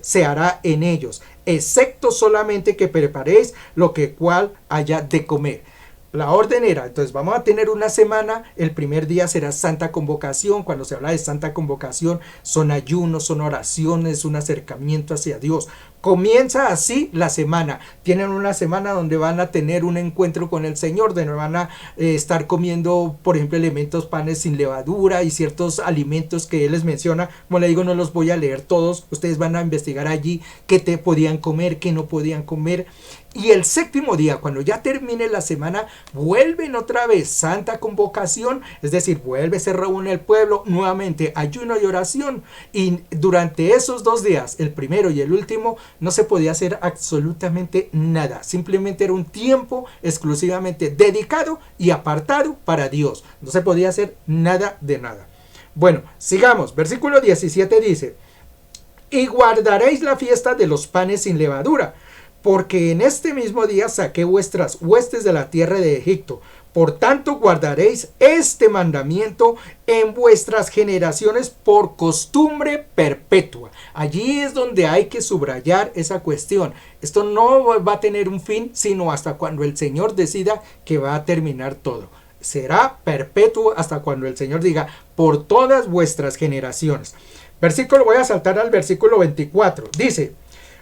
se hará en ellos, excepto solamente que preparéis lo que cual haya de comer. La orden era, entonces vamos a tener una semana, el primer día será santa convocación. Cuando se habla de santa convocación son ayunos, son oraciones, un acercamiento hacia Dios. Comienza así la semana, tienen una semana donde van a tener un encuentro con el Señor, donde van a estar comiendo, por ejemplo, elementos, panes sin levadura y ciertos alimentos que Él les menciona. Como le digo, no los voy a leer todos, ustedes van a investigar allí qué podían comer, qué no podían comer. Y el 7º día, cuando ya termine la semana, vuelven otra vez santa convocación, es decir, se reúne el pueblo, nuevamente ayuno y oración. Y durante esos 2 días, el primero y el último, no se podía hacer absolutamente nada. Simplemente era un tiempo exclusivamente dedicado y apartado para Dios. No se podía hacer nada de nada. Bueno, sigamos. Versículo 17 dice, y guardaréis la fiesta de los panes sin levadura, porque en este mismo día saqué vuestras huestes de la tierra de Egipto. Por tanto guardaréis este mandamiento en vuestras generaciones por costumbre perpetua. Allí es donde hay que subrayar esa cuestión. Esto no va a tener un fin sino hasta cuando el Señor decida que va a terminar todo. Será perpetuo hasta cuando el Señor diga por todas vuestras generaciones. Voy a saltar al versículo 24. Dice,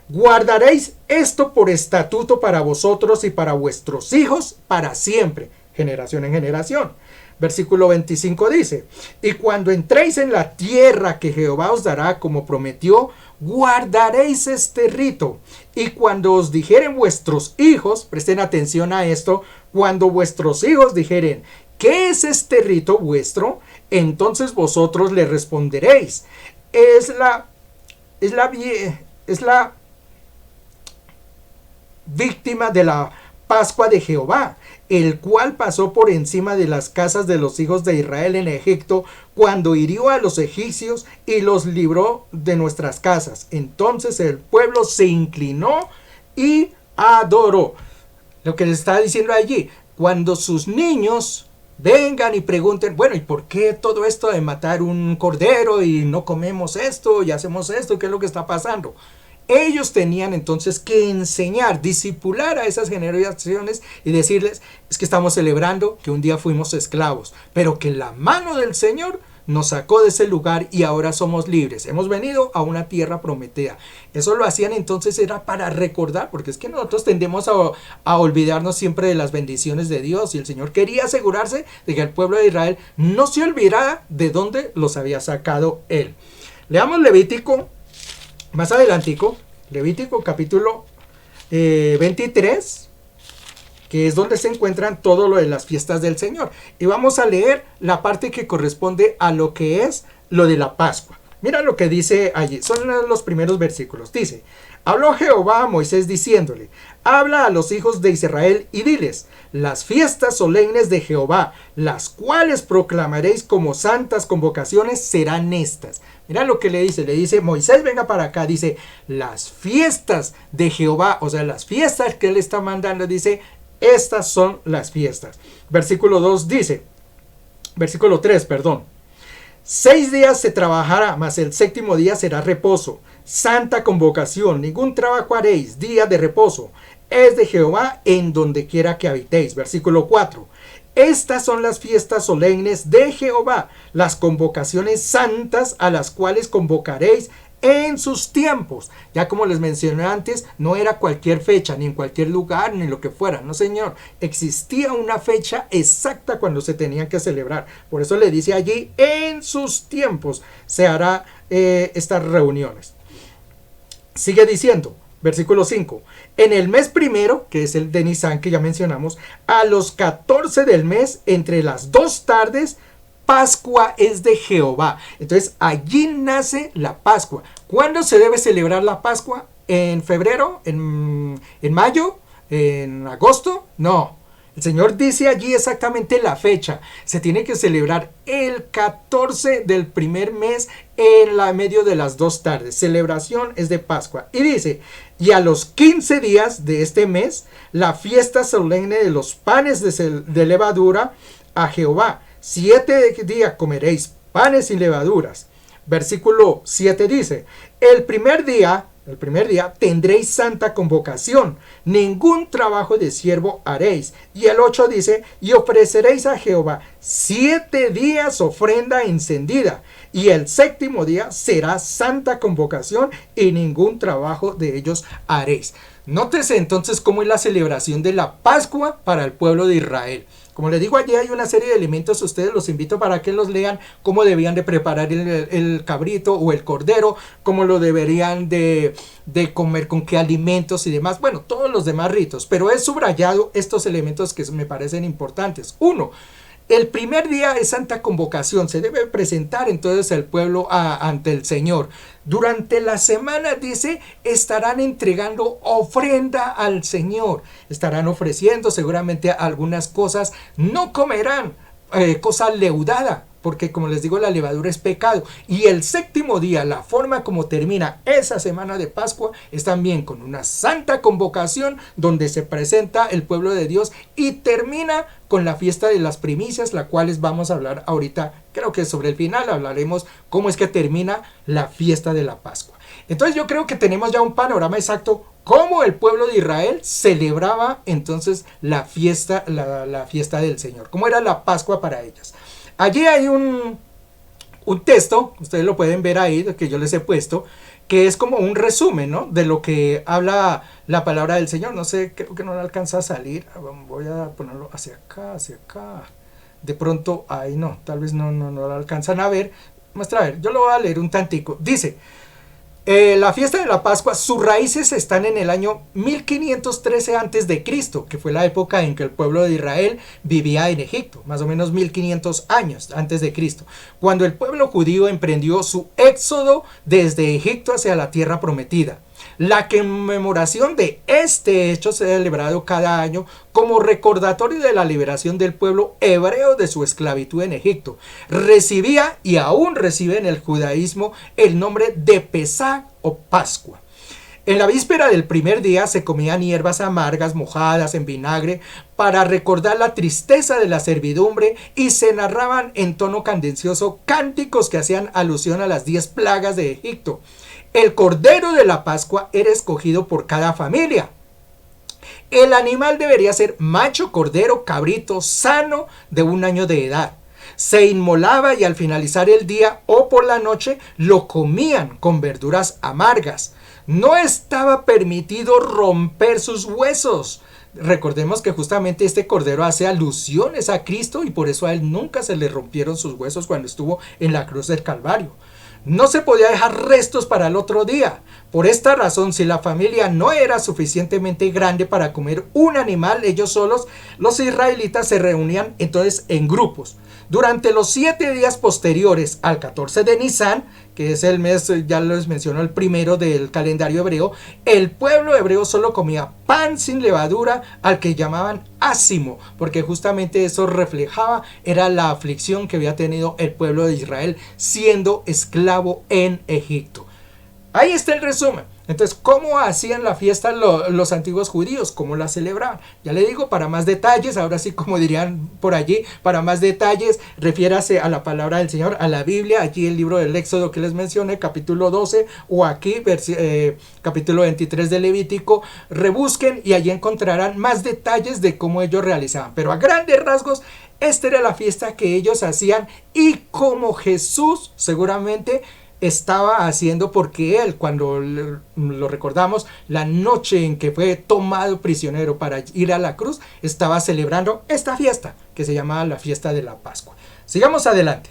guardaréis esto por estatuto para vosotros y para vuestros hijos para siempre, generación en generación. Versículo 25 dice, y cuando entréis en la tierra que Jehová os dará como prometió, guardaréis este rito. Y cuando os dijeren vuestros hijos, presten atención a esto, cuando vuestros hijos dijeren, ¿qué es este rito vuestro? Entonces vosotros le responderéis, es la víctima de la Pascua de Jehová, el cual pasó por encima de las casas de los hijos de Israel en Egipto, cuando hirió a los egipcios y los libró de nuestras casas. Entonces el pueblo se inclinó y adoró. Lo que les está diciendo allí, cuando sus niños vengan y pregunten, bueno, ¿y por qué todo esto de matar un cordero y no comemos esto y hacemos esto? ¿Qué es lo que está pasando? Ellos tenían entonces que enseñar, discipular a esas generaciones y decirles, es que estamos celebrando que un día fuimos esclavos, pero que la mano del Señor nos sacó de ese lugar y ahora somos libres. Hemos venido a una tierra prometida. Eso lo hacían entonces era para recordar, porque es que nosotros tendemos a olvidarnos siempre de las bendiciones de Dios, y el Señor quería asegurarse de que el pueblo de Israel no se olvidara de dónde los había sacado Él. Leamos Levítico. Más adelantico, Levítico capítulo 23, que es donde se encuentran todo lo de las fiestas del Señor. Y vamos a leer la parte que corresponde a lo que es lo de la Pascua. Mira lo que dice allí, son los primeros versículos. Dice: habló Jehová a Moisés diciéndole: habla a los hijos de Israel y diles: las fiestas solemnes de Jehová, las cuales proclamaréis como santas convocaciones, serán estas. Mira lo que le dice Moisés, venga para acá, dice las fiestas de Jehová, o sea, las fiestas que él está mandando, dice, estas son las fiestas. Versículo 3, perdón. 6 días se trabajará, mas el séptimo día será reposo, santa convocación, ningún trabajo haréis, día de reposo, es de Jehová en donde quiera que habitéis. Versículo 4. Estas son las fiestas solemnes de Jehová, las convocaciones santas a las cuales convocaréis en sus tiempos. Ya como les mencioné antes, no era cualquier fecha, ni en cualquier lugar, ni lo que fuera, no señor. Existía una fecha exacta cuando se tenían que celebrar. Por eso le dice allí, en sus tiempos se hará estas reuniones. Sigue diciendo, versículo 5. En el mes primero, que es el de Nisan que ya mencionamos, a los 14 del mes, entre las 2 tardes, Pascua es de Jehová. Entonces allí nace la Pascua. ¿Cuándo se debe celebrar la Pascua? ¿En febrero? ¿En mayo? ¿En agosto? No. El Señor dice allí exactamente la fecha. Se tiene que celebrar el 14 del primer mes en la medio de las 2 tardes. Celebración es de Pascua. Y dice, y a los 15 días de este mes, la fiesta solemne de los panes de levadura a Jehová. 7 días comeréis panes sin levaduras. Versículo 7 dice, el primer día tendréis santa convocación, ningún trabajo de siervo haréis. Y el 8 dice, y ofreceréis a Jehová 7 días ofrenda encendida, y el séptimo día será santa convocación, y ningún trabajo de ellos haréis. Nótese entonces cómo es la celebración de la Pascua para el pueblo de Israel. Como les digo, allí hay una serie de elementos, ustedes los invito para que los lean, cómo debían de preparar el cabrito o el cordero, cómo lo deberían de comer, con qué alimentos y demás, bueno, todos los demás ritos, pero he subrayado estos elementos que me parecen importantes. 1. El primer día es santa convocación, se debe presentar entonces el pueblo ante el Señor. Durante la semana, dice, estarán entregando ofrenda al Señor, estarán ofreciendo seguramente algunas cosas, no comerán cosa leudada, porque como les digo, la levadura es pecado. Y el séptimo día, la forma como termina esa semana de Pascua es también con una santa convocación donde se presenta el pueblo de Dios y termina con la fiesta de las primicias, la cuales vamos a hablar ahorita. Creo que sobre el final hablaremos cómo es que termina la fiesta de la Pascua. Entonces yo creo que tenemos ya un panorama exacto cómo el pueblo de Israel celebraba entonces la fiesta del Señor, cómo era la Pascua para ellas. Allí hay un texto, ustedes lo pueden ver ahí, que yo les he puesto, que es como un resumen, ¿no?, de lo que habla la palabra del Señor. No sé, creo que no le alcanza a salir. Voy a ponerlo hacia acá. De pronto, ahí no, tal vez no lo alcanzan a ver. Muestra, a ver, yo lo voy a leer un tantico. Dice, la fiesta de la Pascua, sus raíces están en el año 1513 a.C., que fue la época en que el pueblo de Israel vivía en Egipto, más o menos 1500 años antes de Cristo, cuando el pueblo judío emprendió su éxodo desde Egipto hacia la tierra prometida. La conmemoración de este hecho se ha celebrado cada año como recordatorio de la liberación del pueblo hebreo de su esclavitud en Egipto. Recibía y aún recibe en el judaísmo el nombre de Pesaj o Pascua. En la víspera del primer día se comían hierbas amargas mojadas en vinagre para recordar la tristeza de la servidumbre y se narraban en tono cadencioso cánticos que hacían alusión a las 10 plagas de Egipto. El cordero de la Pascua era escogido por cada familia. El animal debería ser macho, cordero, cabrito, sano, de 1 año de edad. Se inmolaba y al finalizar el día o por la noche lo comían con verduras amargas. No estaba permitido romper sus huesos. Recordemos que justamente este cordero hace alusiones a Cristo y por eso a él nunca se le rompieron sus huesos cuando estuvo en la cruz del Calvario. No se podía dejar restos para el otro día. Por esta razón, si la familia no era suficientemente grande para comer un animal ellos solos, los israelitas se reunían entonces en grupos. Durante los 7 días posteriores al 14 de Nisan, que es el mes, ya les menciono, el primero del calendario hebreo, el pueblo hebreo solo comía pan sin levadura, al que llamaban ácimo, porque justamente eso reflejaba, era la aflicción que había tenido el pueblo de Israel siendo esclavo en Egipto. Ahí está el resumen. Entonces, ¿cómo hacían la fiesta los antiguos judíos? ¿Cómo la celebraban? Ya le digo, para más detalles, ahora sí como dirían por allí, para más detalles, refiérase a la palabra del Señor, a la Biblia, allí el libro del Éxodo que les mencioné, capítulo 12, o aquí, capítulo 23 de Levítico, rebusquen y allí encontrarán más detalles de cómo ellos realizaban. Pero a grandes rasgos, esta era la fiesta que ellos hacían y como Jesús seguramente estaba haciendo, porque él, cuando lo recordamos, la noche en que fue tomado prisionero para ir a la cruz, estaba celebrando esta fiesta que se llamaba la fiesta de la Pascua. Sigamos adelante.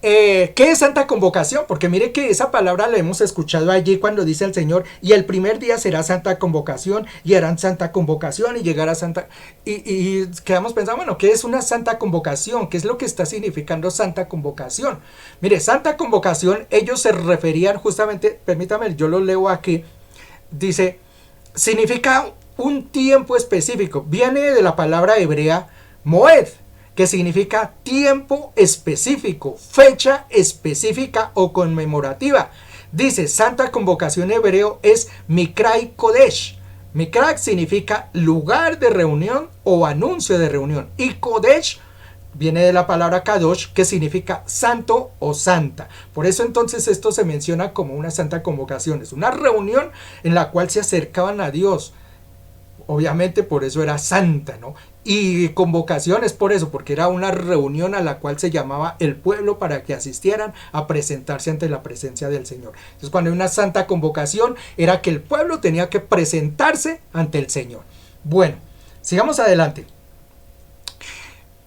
¿Qué es Santa Convocación? Porque mire que esa palabra la hemos escuchado allí cuando dice el Señor, y el primer día será Santa Convocación, y harán Santa Convocación, y llegará Santa... Y quedamos pensando, bueno, ¿qué es una Santa Convocación? ¿Qué es lo que está significando Santa Convocación? Mire, Santa Convocación, ellos se referían justamente, permítame, yo lo leo aquí, dice, significa un tiempo específico, viene de la palabra hebrea moed, que significa tiempo específico, fecha específica o conmemorativa. Dice, Santa Convocación hebreo es Mikrai Kodesh. Mikrai significa lugar de reunión o anuncio de reunión. Y Kodesh viene de la palabra Kadosh, que significa santo o santa. Por eso entonces esto se menciona como una Santa Convocación. Es una reunión en la cual se acercaban a Dios. Obviamente por eso era santa, ¿no? Y convocación es por eso, porque era una reunión a la cual se llamaba el pueblo para que asistieran a presentarse ante la presencia del Señor. Entonces, cuando hay una santa convocación, era que el pueblo tenía que presentarse ante el Señor. Bueno, sigamos adelante.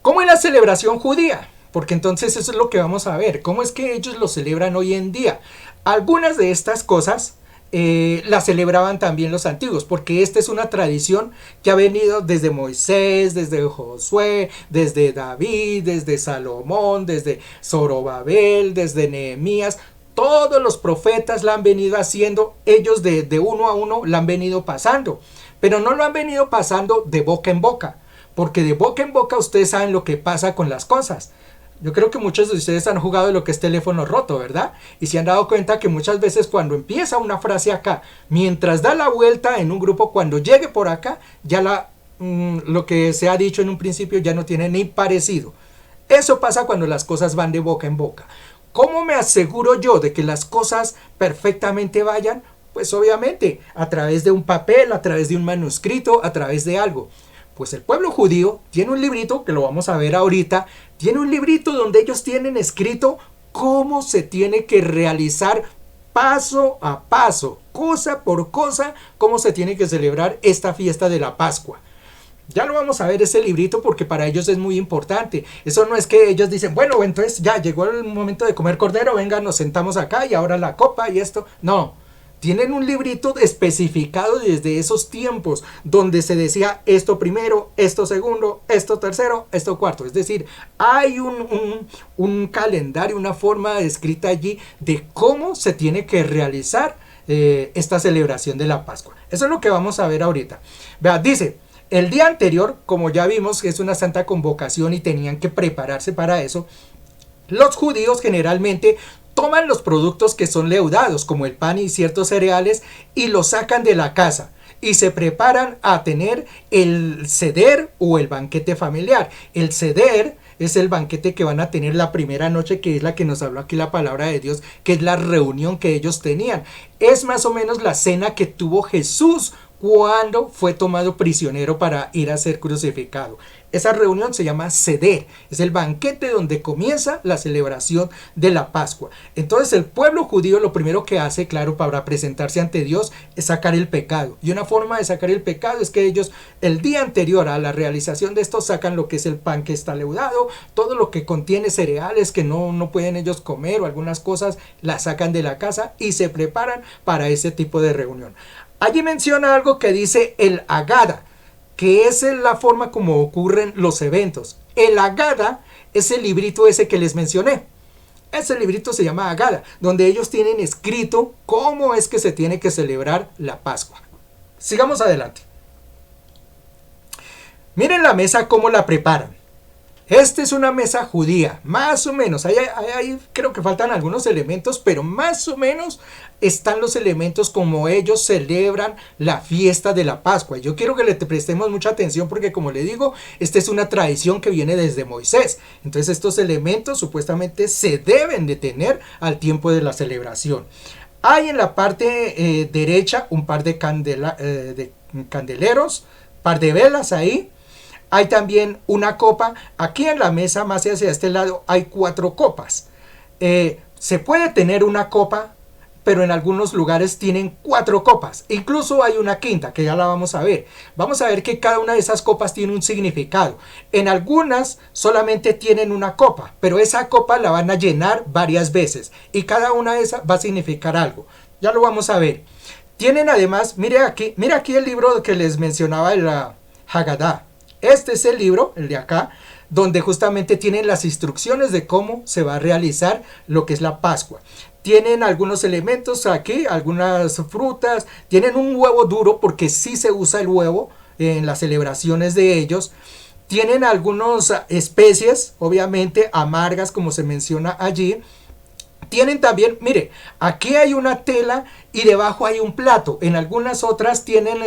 ¿Cómo es la celebración judía? Porque entonces eso es lo que vamos a ver. ¿Cómo es que ellos lo celebran hoy en día? Algunas de estas cosas la celebraban también los antiguos, porque esta es una tradición que ha venido desde Moisés, desde Josué, desde David, desde Salomón, desde Zorobabel, desde Nehemías. Todos los profetas la han venido haciendo, ellos de uno a uno la han venido pasando, pero no lo han venido pasando de boca en boca, porque de boca en boca ustedes saben lo que pasa con las cosas. Yo creo que muchos de ustedes han jugado lo que es teléfono roto, ¿verdad? Y se han dado cuenta que muchas veces cuando empieza una frase acá, mientras da la vuelta en un grupo, cuando llegue por acá, ya lo que se ha dicho en un principio ya no tiene ni parecido. Eso pasa cuando las cosas van de boca en boca. ¿Cómo me aseguro yo de que las cosas perfectamente vayan? Pues obviamente a través de un papel, a través de un manuscrito, a través de algo. Pues el pueblo judío tiene un librito, que lo vamos a ver ahorita, tiene un librito donde ellos tienen escrito cómo se tiene que realizar paso a paso, cosa por cosa, cómo se tiene que celebrar esta fiesta de la Pascua. Ya lo vamos a ver ese librito porque para ellos es muy importante. Eso no es que ellos dicen, bueno, entonces ya llegó el momento de comer cordero, venga, nos sentamos acá y ahora la copa y esto. No. Tienen un librito especificado desde esos tiempos donde se decía esto primero, esto segundo, esto tercero, esto cuarto. Es decir, hay un calendario, una forma escrita allí de cómo se tiene que realizar esta celebración de la Pascua. Eso es lo que vamos a ver ahorita. Vea, dice, el día anterior, como ya vimos que es una santa convocación y tenían que prepararse para eso, los judíos generalmente toman los productos que son leudados, como el pan y ciertos cereales, y los sacan de la casa y se preparan a tener el seder o el banquete familiar. El seder es el banquete que van a tener la primera noche, que es la que nos habló aquí la palabra de Dios, que es la reunión que ellos tenían. Es más o menos la cena que tuvo Jesús cuando fue tomado prisionero para ir a ser crucificado. Esa reunión se llama Seder, es el banquete donde comienza la celebración de la Pascua. Entonces el pueblo judío lo primero que hace, claro, para presentarse ante Dios es sacar el pecado. Y una forma de sacar el pecado es que ellos el día anterior a la realización de esto sacan lo que es el pan que está leudado, todo lo que contiene cereales que no pueden ellos comer o algunas cosas las sacan de la casa y se preparan para ese tipo de reunión. Allí menciona algo que dice el Agada, que es la forma como ocurren los eventos. El Agada es el librito ese que les mencioné. Ese librito se llama Agada, donde ellos tienen escrito cómo es que se tiene que celebrar la Pascua. Sigamos adelante. Miren la mesa cómo la preparan. Esta es una mesa judía, más o menos. Ahí creo que faltan algunos elementos, pero más o menos están los elementos como ellos celebran la fiesta de la Pascua. Yo quiero que le prestemos mucha atención porque, como le digo, esta es una tradición que viene desde Moisés. Entonces estos elementos supuestamente se deben de tener al tiempo de la celebración. Hay en la parte derecha un par de candeleros, par de velas ahí. Hay también una copa. Aquí en la mesa, más hacia este lado, hay 4 copas. Se puede tener una copa, pero en algunos lugares tienen 4 copas. Incluso hay una quinta, que ya la vamos a ver. Vamos a ver que cada una de esas copas tiene un significado. En algunas solamente tienen una copa, pero esa copa la van a llenar varias veces. Y cada una de esas va a significar algo. Ya lo vamos a ver. Tienen además, mira aquí el libro que les mencionaba de la Haggadah. Este es el libro, el de acá, donde justamente tienen las instrucciones de cómo se va a realizar lo que es la Pascua. Tienen algunos elementos aquí, algunas frutas, tienen un huevo duro porque sí se usa el huevo en las celebraciones de ellos. Tienen algunas especies, obviamente amargas como se menciona allí. Tienen también, mire, aquí hay una tela y debajo hay un plato. En algunas otras tienen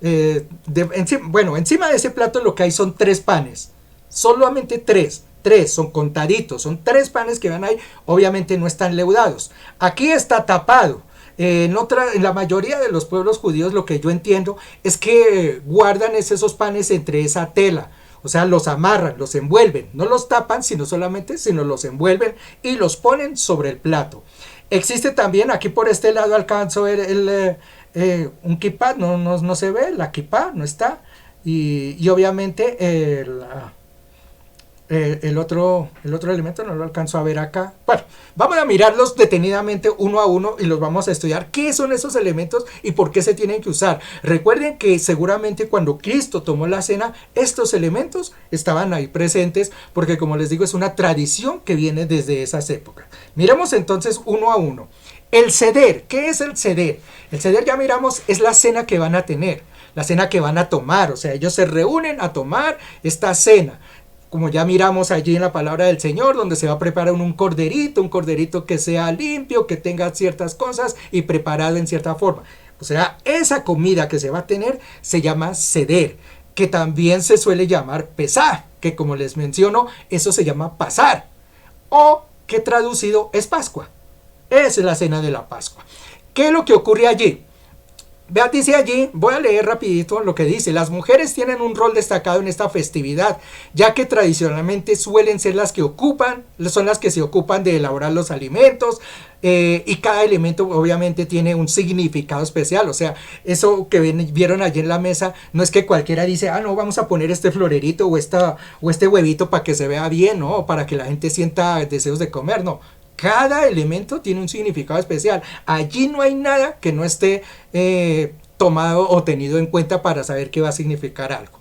encima de ese plato lo que hay son 3 panes, solamente 3 son contaditos, son 3 panes que van ahí, obviamente no están leudados. Aquí está tapado. En la mayoría de los pueblos judíos lo que yo entiendo es que guardan esos panes entre esa tela, o sea, los amarran, los envuelven, no los tapan, sino los envuelven y los ponen sobre el plato. Existe también, aquí por este lado alcanzo a ver un kippah, no se ve, la kippah no está, y obviamente el otro elemento no lo alcanzo a ver acá. Bueno, vamos a mirarlos detenidamente uno a uno y los vamos a estudiar qué son esos elementos y por qué se tienen que usar. Recuerden que seguramente cuando Cristo tomó la cena, estos elementos estaban ahí presentes porque, como les digo, es una tradición que viene desde esas épocas. Miremos entonces uno a uno. El Seder, ¿qué es el Seder? El Seder, ya miramos, es la cena que van a tener, la cena que van a tomar, o sea, ellos se reúnen a tomar esta cena. Como ya miramos allí en la palabra del Señor, donde se va a preparar un corderito que sea limpio, que tenga ciertas cosas y preparado en cierta forma. O sea, esa comida que se va a tener se llama Seder, que también se suele llamar Pesá, que como les menciono, eso se llama pasar, o que traducido es Pascua. Esa es la cena de la Pascua. ¿Qué es lo que ocurre allí? Vean, dice allí, voy a leer rapidito lo que dice. Las mujeres tienen un rol destacado en esta festividad, ya que tradicionalmente suelen ser son las que se ocupan de elaborar los alimentos, y cada elemento obviamente tiene un significado especial. O sea, eso que vieron allí en la mesa, no es que cualquiera dice, no, vamos a poner este florerito o este huevito para que se vea bien, ¿no? O para que la gente sienta deseos de comer, no. Cada elemento tiene un significado especial. Allí no hay nada que no esté tomado o tenido en cuenta para saber qué va a significar algo.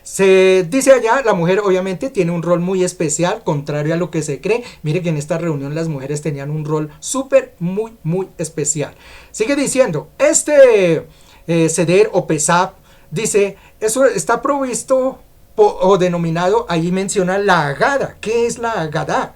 Se dice allá, la mujer obviamente tiene un rol muy especial, contrario a lo que se cree. Mire que en esta reunión las mujeres tenían un rol muy especial. Sigue diciendo, Seder o Pesach, dice, eso está provisto o denominado, ahí menciona la Haggadah. ¿Qué es la Haggadah?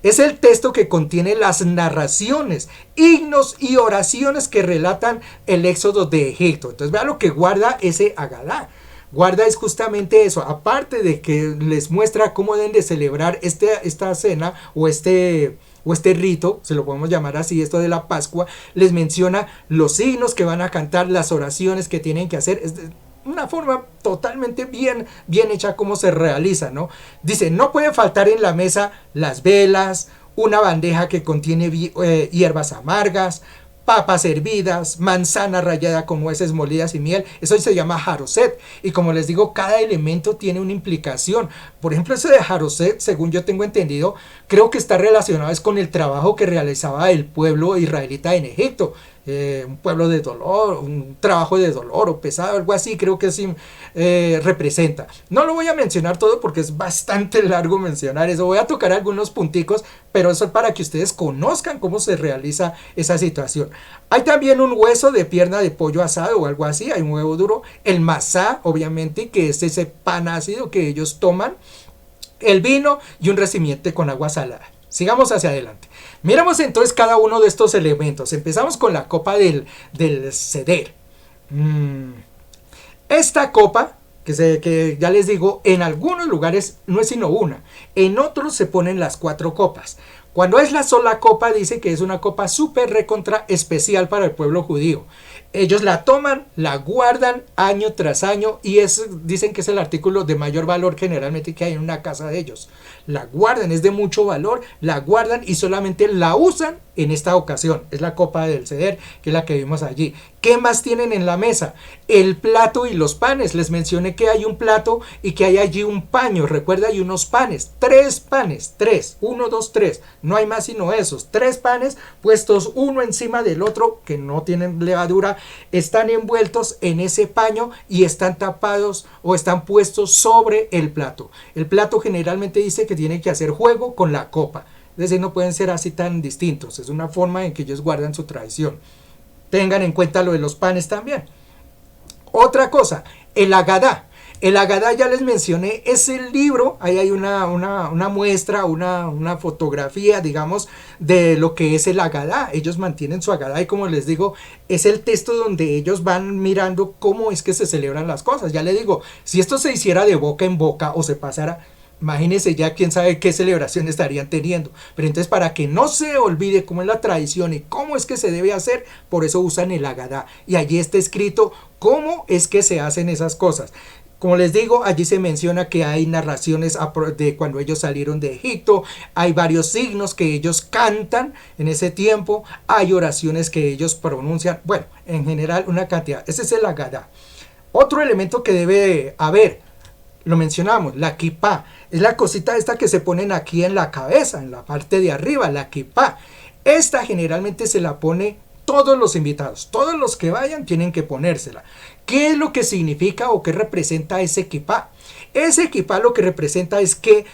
Es el texto que contiene las narraciones, himnos y oraciones que relatan el éxodo de Egipto. Entonces vean lo que guarda ese Haggadah. Guarda es justamente eso, aparte de que les muestra cómo deben de celebrar esta cena o este o este rito, se lo podemos llamar así, esto de la Pascua, les menciona los signos que van a cantar, las oraciones que tienen que hacer. Es una forma totalmente bien hecha como se realiza, ¿no? Dice, no puede faltar en la mesa las velas, una bandeja que contiene hierbas amargas, papas hervidas, manzana rallada con nueces molidas y miel. Eso se llama jaroset. Y como les digo, cada elemento tiene una implicación. Por ejemplo, ese de jaroset, según yo tengo entendido, creo que está relacionado es con el trabajo que realizaba el pueblo israelita en Egipto. Un pueblo de dolor, un trabajo de dolor o pesado, algo así, creo que sí representa. No lo voy a mencionar todo porque es bastante largo mencionar eso. Voy a tocar algunos punticos, pero eso es para que ustedes conozcan cómo se realiza esa situación. Hay también un hueso de pierna de pollo asado o algo así, hay un huevo duro, el masá, obviamente, que es ese pan ácido que ellos toman, el vino y un recipiente con agua salada. Sigamos hacia adelante. Miramos entonces cada uno de estos elementos. Empezamos con la copa del ceder. Esta copa, que ya les digo, en algunos lugares no es sino una. En otros se ponen las 4 copas. Cuando es la sola copa, dice que es una copa súper recontra especial para el pueblo judío. Ellos la toman, la guardan año tras año y dicen que es el artículo de mayor valor generalmente que hay en una casa de ellos. La guardan, es de mucho valor, la guardan y solamente la usan en esta ocasión. Es la copa del ceder, que es la que vimos allí. ¿Qué más tienen en la mesa? El plato y los panes. Les mencioné que hay un plato y que hay allí un paño. Recuerda, hay unos panes. 3 panes. 3. 1, 2, 3. No hay más sino esos. 3 panes puestos uno encima del otro, que no tienen levadura. Están envueltos en ese paño y están tapados o están puestos sobre el plato. El plato generalmente dice que tiene que hacer juego con la copa. Es decir, no pueden ser así tan distintos. Es una forma en que ellos guardan su tradición. Tengan en cuenta lo de los panes también. Otra cosa, el Agadá. El Agadá ya les mencioné, es el libro, ahí hay una muestra, una fotografía, digamos, de lo que es el Agadá. Ellos mantienen su Agadá y como les digo, es el texto donde ellos van mirando cómo es que se celebran las cosas. Ya les digo, si esto se hiciera de boca en boca o se pasara, imagínense ya quién sabe qué celebración estarían teniendo. Pero entonces para que no se olvide cómo es la tradición y cómo es que se debe hacer, por eso usan el Agadá. Y allí está escrito cómo es que se hacen esas cosas. Como les digo, allí se menciona que hay narraciones de cuando ellos salieron de Egipto, hay varios signos que ellos cantan en ese tiempo, hay oraciones que ellos pronuncian, bueno, en general una cantidad. Ese es el Agadá. Otro elemento que debe haber, lo mencionamos, la kipá, es la cosita esta que se ponen aquí en la cabeza, en la parte de arriba, la kipá. Esta generalmente se la pone todos los invitados, todos los que vayan tienen que ponérsela. ¿Qué es lo que significa o qué representa ese kipá? Ese kipá lo que representa es que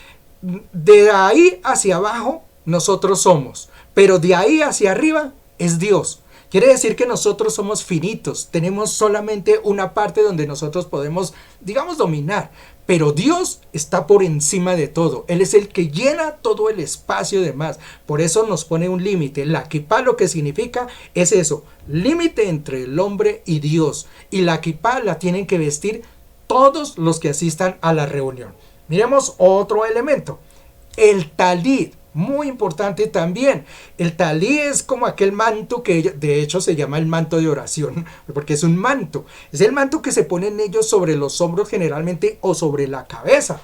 de ahí hacia abajo nosotros somos, pero de ahí hacia arriba es Dios. Quiere decir que nosotros somos finitos, tenemos solamente una parte donde nosotros podemos, digamos, dominar, pero Dios está por encima de todo. Él es el que llena todo el espacio de más. Por eso nos pone un límite. La kipá lo que significa es eso, límite entre el hombre y Dios. Y la kipá la tienen que vestir todos los que asistan a la reunión. Miremos otro elemento, el talit. Muy importante también. El talí es como aquel manto que de hecho se llama el manto de oración, porque es un manto. Es el manto que se ponen ellos sobre los hombros generalmente o sobre la cabeza.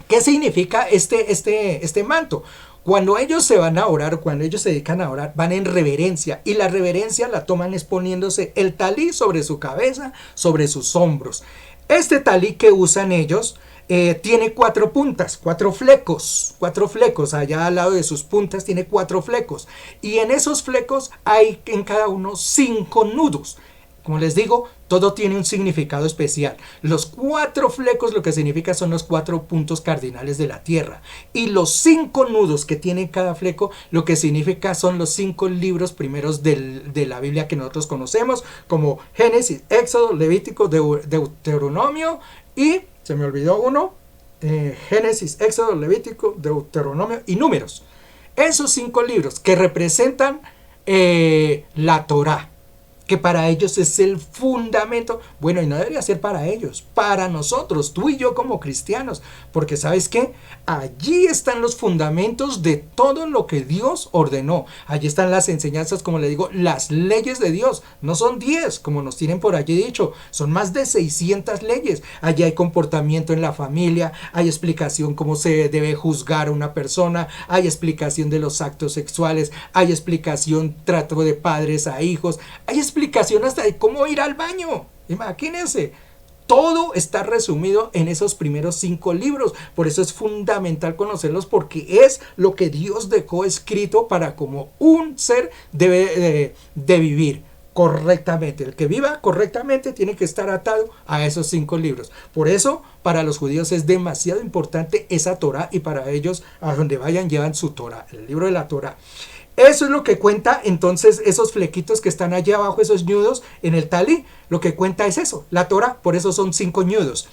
¿Qué significa este manto? Cuando ellos se van a orar, cuando ellos se dedican a orar, van en reverencia. Y la reverencia la toman exponiéndose el talí sobre su cabeza, sobre sus hombros. Este talí que usan ellos tiene 4 puntas, 4 flecos, allá al lado de sus puntas tiene 4 flecos y en esos flecos hay en cada uno 5 nudos. Como les digo, todo tiene un significado especial. Los 4 flecos lo que significa son los 4 puntos cardinales de la tierra. Y los 5 nudos que tiene cada fleco lo que significa son los 5 libros primeros de la Biblia que nosotros conocemos, como Génesis, Éxodo, Levítico, Deuteronomio y, se me olvidó uno, Génesis, Éxodo, Levítico, Deuteronomio y Números. Esos 5 libros que representan la Torá, que para ellos es el fundamento. Bueno, y no debería ser para ellos, para nosotros, tú y yo como cristianos, porque ¿sabes qué? Allí están los fundamentos de todo lo que Dios ordenó. Allí están las enseñanzas, como le digo, las leyes de Dios. No son 10, como nos tienen por allí dicho, son más de 600 leyes. Allí hay comportamiento en la familia, hay explicación cómo se debe juzgar a una persona, hay explicación de los actos sexuales, hay explicación trato de padres a hijos, hay explicación hasta de cómo ir al baño. Imagínense. Todo está resumido en esos primeros 5 libros. Por eso es fundamental conocerlos, porque es lo que Dios dejó escrito para como un ser debe de vivir correctamente. El que viva correctamente tiene que estar atado a esos 5 libros. Por eso para los judíos es demasiado importante esa Torá, y para ellos a donde vayan llevan su Torá, el libro de la Torá. Eso es lo que cuenta entonces esos flequitos que están allá abajo, esos ñudos en el talí. Lo que cuenta es eso, la Torá, por eso son 5 ñudos.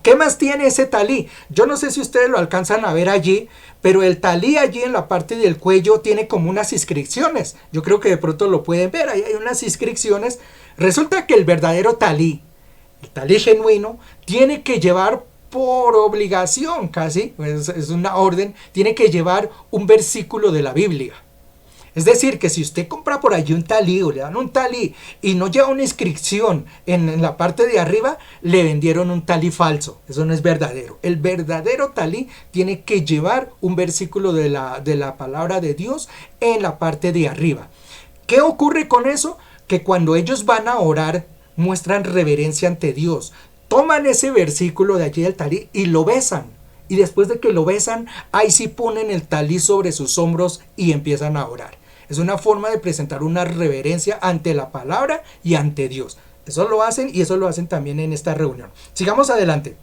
¿Qué más tiene ese talí? Yo no sé si ustedes lo alcanzan a ver allí, pero el talí allí en la parte del cuello tiene como unas inscripciones. Yo creo que de pronto lo pueden ver, ahí hay unas inscripciones. Resulta que el verdadero talí, el talí genuino, tiene que llevar por obligación casi, es una orden, tiene que llevar un versículo de la Biblia. Es decir, que si usted compra por allí un talí o le dan un talí y no lleva una inscripción en la parte de arriba, le vendieron un talí falso. Eso no es verdadero. El verdadero talí tiene que llevar un versículo de la palabra de Dios en la parte de arriba. ¿Qué ocurre con eso? Que cuando ellos van a orar, muestran reverencia ante Dios. Toman ese versículo de allí del talí y lo besan. Y después de que lo besan, ahí sí ponen el talí sobre sus hombros y empiezan a orar. Es una forma de presentar una reverencia ante la palabra y ante Dios. Eso lo hacen, y eso lo hacen también en esta reunión. Sigamos adelante.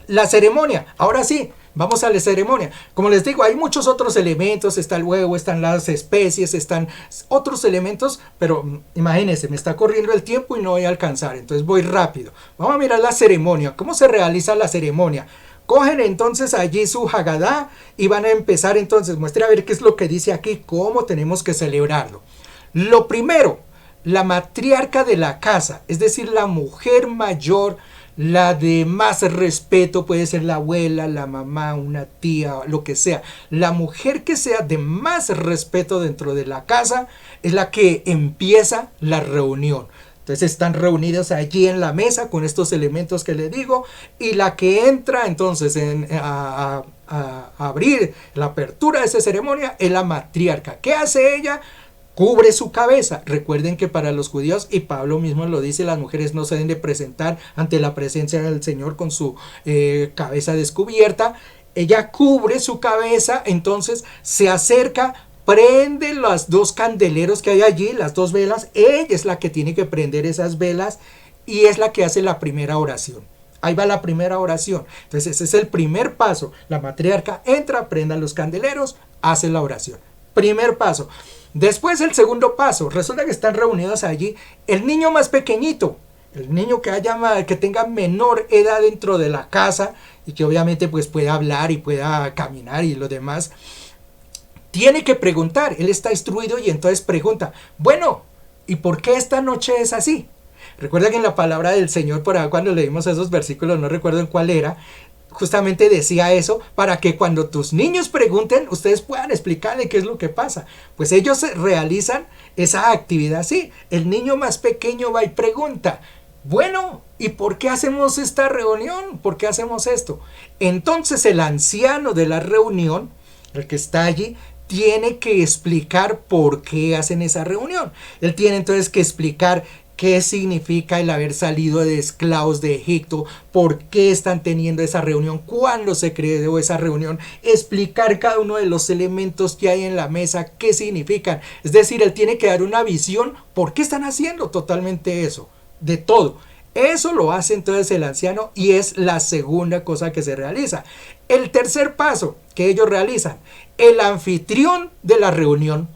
La ceremonia. Ahora sí, vamos a la ceremonia. Como les digo, hay muchos otros elementos. Está el huevo, están las especies, están otros elementos. Pero imagínense, me está corriendo el tiempo y no voy a alcanzar. Entonces voy rápido. Vamos a mirar la ceremonia. ¿Cómo se realiza la ceremonia? Cogen entonces allí su Hagadá y van a empezar entonces. Muestre a ver qué es lo que dice aquí, cómo tenemos que celebrarlo. Lo primero, la matriarca de la casa, es decir, la mujer mayor, la de más respeto, puede ser la abuela, la mamá, una tía, lo que sea. La mujer que sea de más respeto dentro de la casa es la que empieza la reunión. Entonces están reunidos allí en la mesa con estos elementos que les digo, y la que entra entonces a abrir la apertura de esa ceremonia es la matriarca. ¿Qué hace ella? Cubre su cabeza. Recuerden que para los judíos, y Pablo mismo lo dice, las mujeres no se deben de presentar ante la presencia del Señor con su cabeza descubierta. Ella cubre su cabeza, entonces se acerca, prende los 2 candeleros que hay allí, las 2 velas. Ella es la que tiene que prender esas velas y es la que hace la primera oración. Ahí va la primera oración. Entonces ese es el primer paso. La matriarca entra, prenda los candeleros, hace la oración. Primer paso. Después el segundo paso. Resulta que están reunidos allí el niño más pequeñito, el niño que tenga menor edad dentro de la casa y que obviamente pues pueda hablar y pueda caminar y lo demás. Tiene que preguntar, él está instruido y entonces pregunta, bueno, ¿y por qué esta noche es así? Recuerda que en la palabra del Señor, por ahí cuando leímos esos versículos, no recuerdo en cuál era, justamente decía eso, para que cuando tus niños pregunten, ustedes puedan explicarle qué es lo que pasa. Pues ellos realizan esa actividad así. El niño más pequeño va y pregunta, bueno, ¿y por qué hacemos esta reunión? ¿Por qué hacemos esto? Entonces el anciano de la reunión, el que está allí, tiene que explicar por qué hacen esa reunión. Él tiene entonces que explicar qué significa el haber salido de esclavos de Egipto, por qué están teniendo esa reunión, cuándo se creó esa reunión, explicar cada uno de los elementos que hay en la mesa, qué significan. Es decir, él tiene que dar una visión por qué están haciendo totalmente eso, de todo. Eso lo hace entonces el anciano y es la segunda cosa que se realiza. El tercer paso que ellos realizan, el anfitrión de la reunión.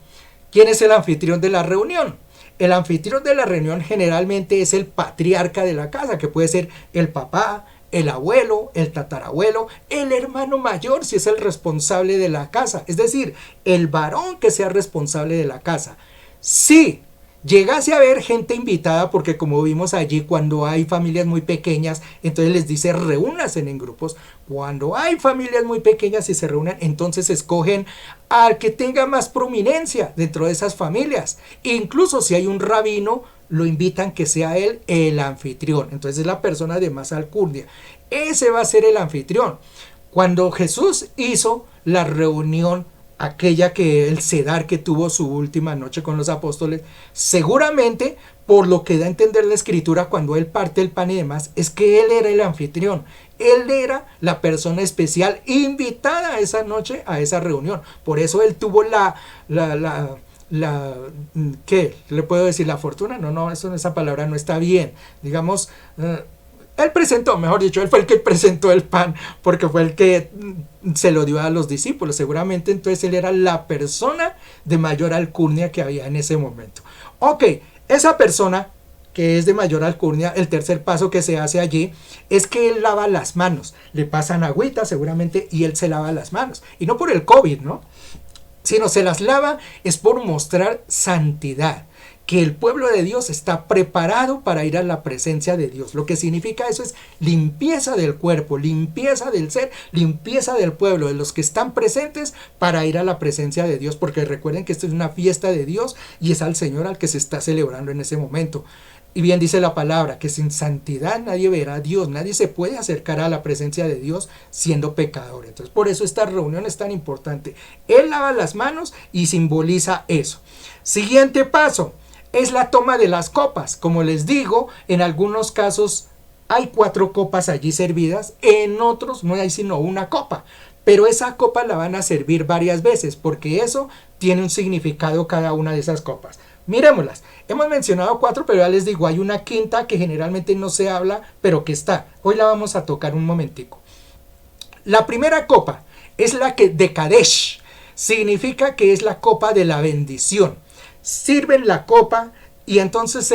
¿Quién es el anfitrión de la reunión? El anfitrión de la reunión generalmente es el patriarca de la casa, que puede ser el papá, el abuelo, el tatarabuelo, el hermano mayor si es el responsable de la casa. Es decir, el varón que sea responsable de la casa. Sí. llegase a haber gente invitada, porque como vimos allí, cuando hay familias muy pequeñas, entonces les dice reúnanse en grupos. Cuando hay familias muy pequeñas y se reúnen, entonces escogen al que tenga más prominencia dentro de esas familias. Incluso si hay un rabino, lo invitan que sea él el anfitrión. Entonces es la persona de más alcurnia. Ese va a ser el anfitrión. Cuando Jesús hizo la reunión, aquella que el cedar que tuvo su última noche con los apóstoles, seguramente por lo que da a entender la escritura cuando él parte el pan y demás, es que él era el anfitrión. Él era la persona especial invitada esa noche a esa reunión. Por eso él tuvo ¿qué? ¿Le puedo decir la fortuna? No, esa palabra no está bien. Digamos, él presentó, mejor dicho, él fue el que presentó el pan, porque fue el que se lo dio a los discípulos. Seguramente entonces él era la persona de mayor alcurnia que había en ese momento. Ok, esa persona que es de mayor alcurnia, el tercer paso que se hace allí es que él lava las manos. Le pasan agüita seguramente y él se lava las manos. Y no por el COVID, ¿no? Sino se las lava es por mostrar santidad, que el pueblo de Dios está preparado para ir a la presencia de Dios. Lo que significa eso es limpieza del cuerpo, limpieza del ser, limpieza del pueblo, de los que están presentes para ir a la presencia de Dios, porque recuerden que esto es una fiesta de Dios y es al Señor al que se está celebrando en ese momento. Y bien dice la palabra, que sin santidad nadie verá a Dios, nadie se puede acercar a la presencia de Dios siendo pecador. Entonces por eso esta reunión es tan importante. Él lava las manos y simboliza eso. Siguiente paso es la toma de las copas. Como les digo, en algunos casos hay 4 copas allí servidas, en otros no hay sino una copa. Pero esa copa la van a servir varias veces, porque eso tiene un significado cada una de esas copas. Miremoslas. Hemos mencionado 4, pero ya les digo, hay una quinta que generalmente no se habla, pero que está. Hoy la vamos a tocar un momentico. La primera copa es la que de Kadesh. Significa que es la copa de la bendición. Sirven la copa y entonces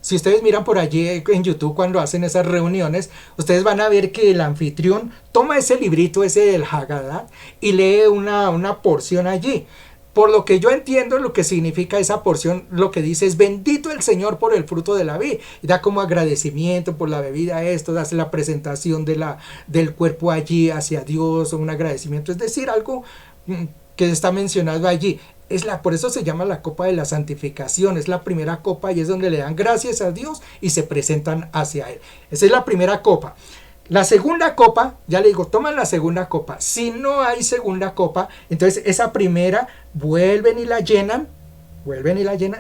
si ustedes miran por allí en YouTube cuando hacen esas reuniones, ustedes van a ver que el anfitrión toma ese librito, ese del Haggadah, y lee una porción allí. Por lo que yo entiendo lo que significa esa porción, lo que dice es bendito el Señor por el fruto de la vid. Y da como agradecimiento por la bebida esto, hace la presentación del cuerpo allí hacia Dios, un agradecimiento. Es decir, algo que está mencionado allí. Por eso se llama la copa de la santificación. Es la primera copa y es donde le dan gracias a Dios y se presentan hacia Él. Esa es la primera copa. La segunda copa, ya le digo, toman la segunda copa. Si no hay segunda copa, entonces esa primera vuelven y la llenan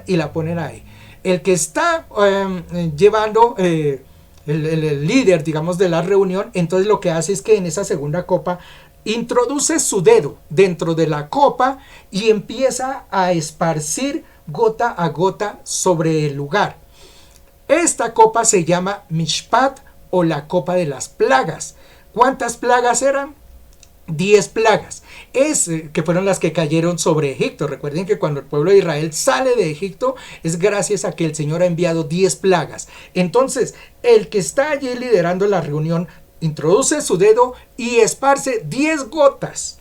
y la ponen ahí. El que está llevando el líder, digamos, de la reunión, entonces lo que hace es que en esa segunda copa introduce su dedo dentro de la copa y empieza a esparcir gota a gota sobre el lugar. Esta copa se llama Mishpat, o la copa de las plagas. ¿Cuántas plagas eran? 10 plagas. Que fueron las que cayeron sobre Egipto. Recuerden que cuando el pueblo de Israel sale de Egipto es gracias a que el Señor ha enviado 10 plagas. Entonces, el que está allí liderando la reunión introduce su dedo y esparce 10 gotas,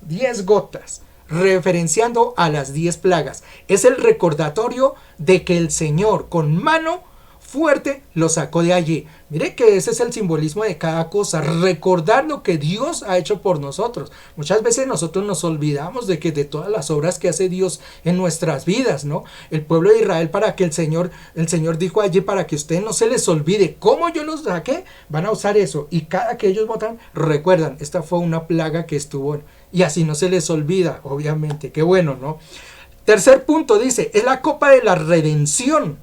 referenciando a las 10 plagas. Es el recordatorio de que el Señor con mano fuerte lo sacó de allí. Mire que ese es el simbolismo de cada cosa, recordar lo que Dios ha hecho por nosotros. Muchas veces nosotros nos olvidamos de todas las obras que hace Dios en nuestras vidas, ¿no? El pueblo de Israel, para que el Señor dijo allí, para que ustedes no se les olvide cómo yo los saqué, van a usar eso, y cada que ellos votan, recuerdan, esta fue una plaga que estuvo, y así no se les olvida, obviamente. Qué bueno, ¿no? Tercer punto dice, es la copa de la redención.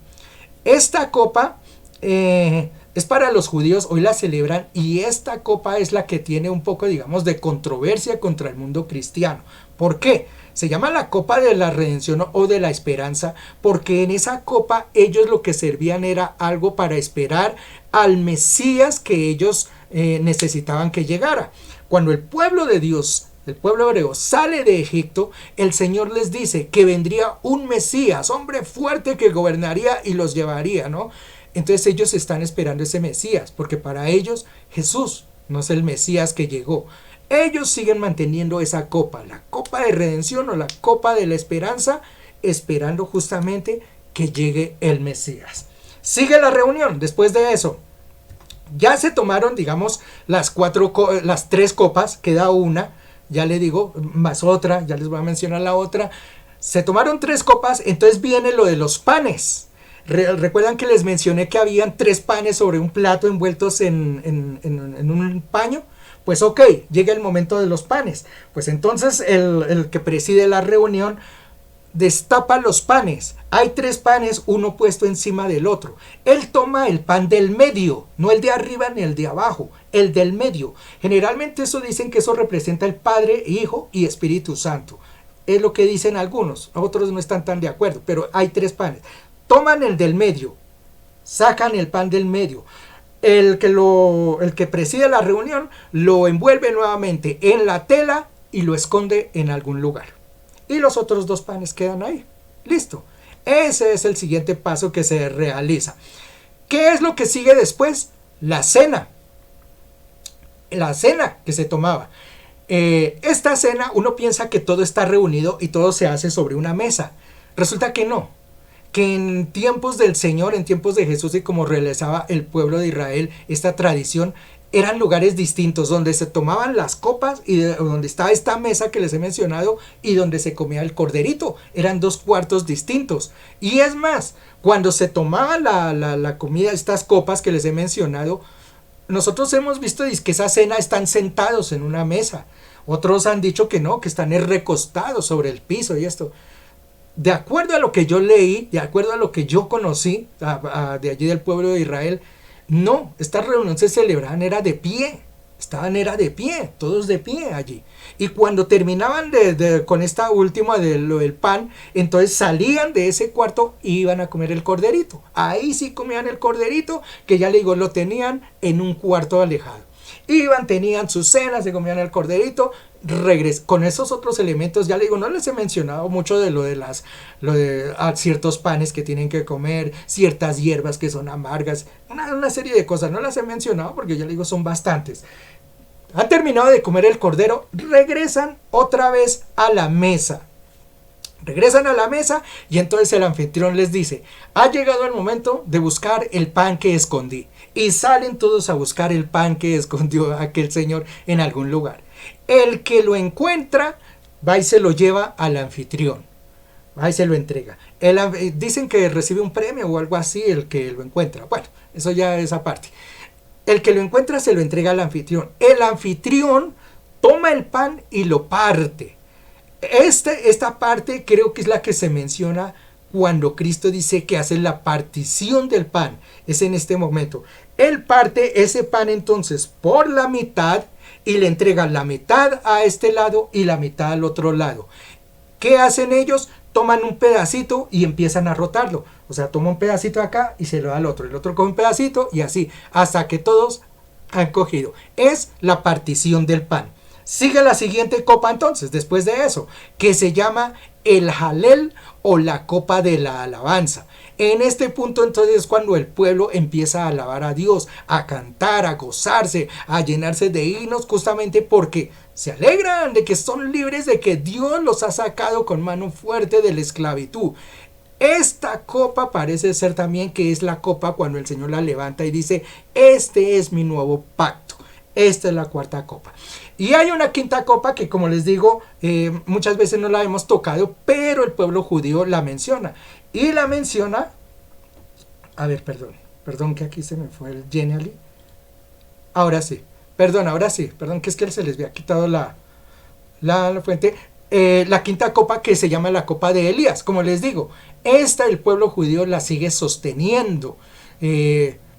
Esta copa es para los judíos, hoy la celebran, y esta copa es la que tiene un poco, digamos, de controversia contra el mundo cristiano. ¿Por qué? Se llama la copa de la redención o de la esperanza, porque en esa copa ellos lo que servían era algo para esperar al Mesías que ellos necesitaban que llegara. Cuando el pueblo de Dios, el pueblo hebreo, sale de Egipto, el Señor les dice que vendría un Mesías, hombre fuerte que gobernaría y los llevaría, ¿no? Entonces ellos están esperando ese Mesías, porque para ellos Jesús no es el Mesías que llegó. Ellos siguen manteniendo esa copa, la copa de redención o la copa de la esperanza, esperando justamente que llegue el Mesías. Sigue la reunión después de eso. Ya se tomaron, digamos, las tres copas, queda una, ya le digo, más otra, ya les voy a mencionar la otra. Se tomaron 3 copas, entonces viene lo de los panes. Recuerdan que les mencioné que habían 3 panes sobre un plato envueltos en un paño. Pues ok, llega el momento de los panes. Pues entonces el que preside la reunión destapa los panes. Hay 3 panes, uno puesto encima del otro. Él toma el pan del medio, no el de arriba ni el de abajo, el del medio. Generalmente eso dicen que eso representa el Padre, Hijo y Espíritu Santo. Es lo que dicen algunos, otros no están tan de acuerdo, pero hay 3 panes. Toman el del medio, sacan el pan del medio. El que preside la reunión lo envuelve nuevamente en la tela y lo esconde en algún lugar. Y los otros 2 panes quedan ahí. Listo. Ese es el siguiente paso que se realiza. ¿Qué es lo que sigue después? La cena. La cena que se tomaba. Esta cena uno piensa que todo está reunido y todo se hace sobre una mesa. Resulta que no. Que en tiempos del Señor, en tiempos de Jesús y como realizaba el pueblo de Israel esta tradición, eran lugares distintos donde se tomaban las copas y donde estaba esta mesa que les he mencionado y donde se comía el corderito. Eran 2 cuartos distintos. Y es más, cuando se tomaba la comida, estas copas que les he mencionado, nosotros hemos visto que esa cena están sentados en una mesa. Otros han dicho que no, que están recostados sobre el piso y esto. De acuerdo a lo que yo leí, de acuerdo a lo que yo conocí de allí del pueblo de Israel, no, estas reuniones se celebraban era de pie, era de pie, todos de pie allí. Y cuando terminaban con esta última de lo del pan, entonces salían de ese cuarto y iban a comer el corderito. Ahí sí comían el corderito, que ya le digo, lo tenían en un cuarto alejado. Iban, tenían su cena, se comían el corderito, con esos otros elementos, ya le digo, no les he mencionado mucho de ciertos panes que tienen que comer, ciertas hierbas que son amargas, una serie de cosas, no las he mencionado porque ya le digo, son bastantes. Han terminado de comer el cordero, regresan otra vez a la mesa. Regresan a la mesa y entonces el anfitrión les dice, ha llegado el momento de buscar el pan que escondí. Y salen todos a buscar el pan que escondió aquel señor en algún lugar. El que lo encuentra va y se lo lleva al anfitrión. Va y se lo entrega. Dicen que recibe un premio o algo así el que lo encuentra. Bueno, eso ya es aparte. El que lo encuentra se lo entrega al anfitrión. El anfitrión toma el pan y lo parte. Esta parte creo que es la que se menciona cuando Cristo dice que hace la partición del pan. Es en este momento. Él parte ese pan entonces por la mitad y le entrega la mitad a este lado y la mitad al otro lado. ¿Qué hacen ellos? Toman un pedacito y empiezan a rotarlo. O sea, toma un pedacito acá y se lo da al otro. El otro coge un pedacito y así, hasta que todos han cogido. Es la partición del pan. Sigue la siguiente copa entonces, después de eso, que se llama el Jalel o la copa de la alabanza. En este punto entonces es cuando el pueblo empieza a alabar a Dios, a cantar, a gozarse, a llenarse de himnos, justamente porque se alegran de que son libres, de que Dios los ha sacado con mano fuerte de la esclavitud. Esta copa parece ser también que es la copa cuando el Señor la levanta y dice, este es mi nuevo pacto. Esta es la 4ª copa. Y hay una 5ª copa que, como les digo, muchas veces no la hemos tocado, pero el pueblo judío la menciona. Y la menciona, perdón que aquí se me fue el genially. Ahora sí, perdón que es que se les había quitado la fuente. La 5ª copa que se llama la copa de Elías, como les digo, el pueblo judío la sigue sosteniendo.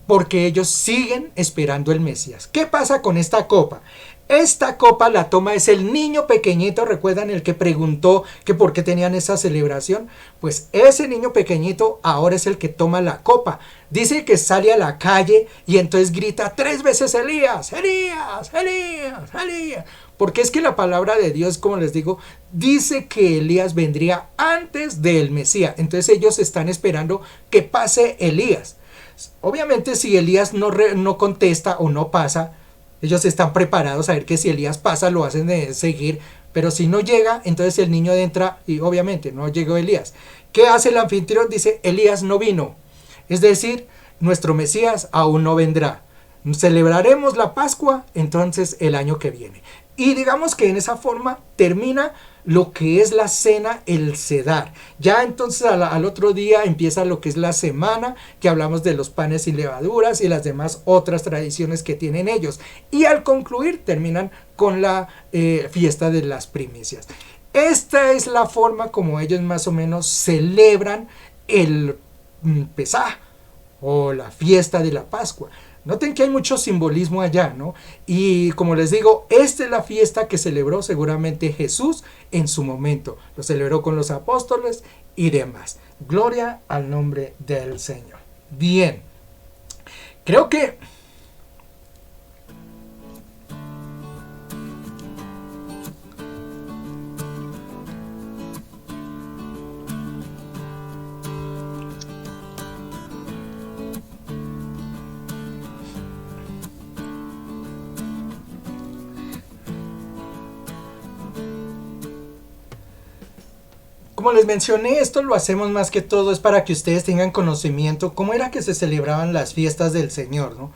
Porque ellos siguen esperando el Mesías. ¿Qué pasa con esta copa? Esta copa la toma es el niño pequeñito, ¿recuerdan el que preguntó que por qué tenían esa celebración? Pues ese niño pequeñito ahora es el que toma la copa. Dice que sale a la calle y entonces grita 3 veces Elías, Elías, Elías, Elías. Porque es que la palabra de Dios, como les digo, dice que Elías vendría antes del Mesías. Entonces ellos están esperando que pase Elías. Obviamente si Elías no contesta o no pasa, ellos están preparados a ver que si Elías pasa lo hacen de seguir, pero si no llega, entonces el niño entra y obviamente no llegó Elías. ¿Qué hace el anfitrión? Dice, Elías no vino. Es decir, nuestro Mesías aún no vendrá. Celebraremos la Pascua entonces el año que viene. Y digamos que en esa forma termina lo que es la cena, el sedar. Ya entonces al otro día empieza lo que es la semana, que hablamos de los panes sin levaduras y las demás otras tradiciones que tienen ellos. Y al concluir terminan con la fiesta de las primicias. Esta es la forma como ellos más o menos celebran el Pesaj o la fiesta de la Pascua. Noten que hay mucho simbolismo allá, ¿no? Y como les digo, esta es la fiesta que celebró seguramente Jesús en su momento. Lo celebró con los apóstoles y demás. Gloria al nombre del Señor. Bien, creo que como les mencioné, esto lo hacemos más que todo es para que ustedes tengan conocimiento cómo era que se celebraban las fiestas del Señor, ¿no?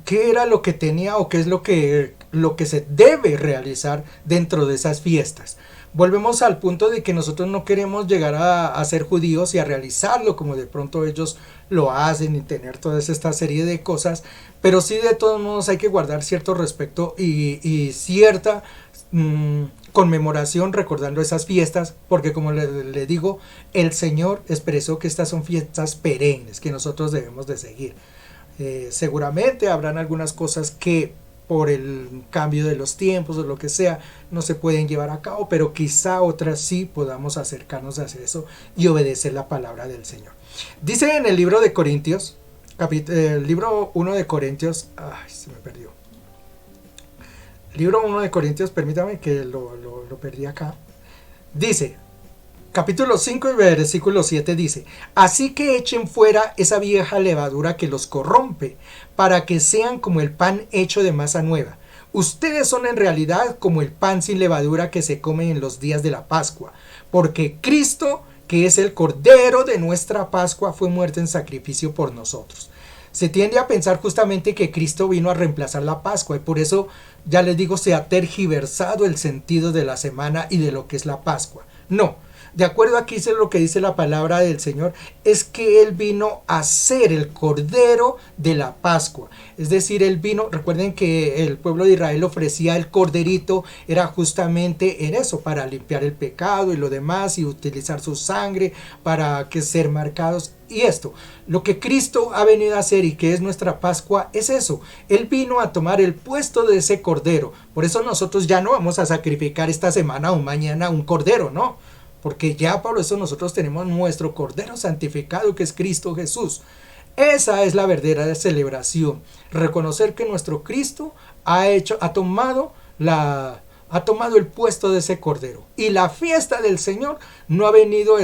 ¿Qué era lo que tenía o qué es lo que se debe realizar dentro de esas fiestas? Volvemos al punto de que nosotros no queremos llegar a ser judíos y a realizarlo como de pronto ellos lo hacen y tener toda esta serie de cosas, pero sí de todos modos hay que guardar cierto respeto y cierta conmemoración recordando esas fiestas, porque como le digo, el Señor expresó que estas son fiestas perennes que nosotros debemos de seguir. Seguramente habrán algunas cosas que por el cambio de los tiempos o lo que sea no se pueden llevar a cabo, pero quizá otras sí podamos acercarnos a hacer eso y obedecer la palabra del Señor. Dice en el libro de Corintios, el libro 1 de Corintios, ay, se me perdió. Libro 1 de Corintios, permítame que lo perdí acá. Dice, capítulo 5 y versículo 7 dice, así que echen fuera esa vieja levadura que los corrompe, para que sean como el pan hecho de masa nueva. Ustedes son en realidad como el pan sin levadura que se come en los días de la Pascua, porque Cristo, que es el Cordero de nuestra Pascua, fue muerto en sacrificio por nosotros. Se tiende a pensar justamente que Cristo vino a reemplazar la Pascua y por eso, ya les digo, se ha tergiversado el sentido de la semana y de lo que es la Pascua. No, de acuerdo aquí es lo que dice la palabra del Señor, es que Él vino a ser el Cordero de la Pascua. Es decir, Él vino, recuerden que el pueblo de Israel ofrecía el corderito, era justamente en eso, para limpiar el pecado y lo demás, y utilizar su sangre para que ser marcados. Y esto, lo que Cristo ha venido a hacer y que es nuestra Pascua, es eso. Él vino a tomar el puesto de ese cordero. Por eso nosotros ya no vamos a sacrificar esta semana o mañana un cordero, no. Porque ya por eso nosotros tenemos nuestro Cordero santificado que es Cristo Jesús. Esa es la verdadera celebración. Reconocer que nuestro Cristo ha tomado el puesto de ese Cordero. Y la fiesta del Señor no ha venido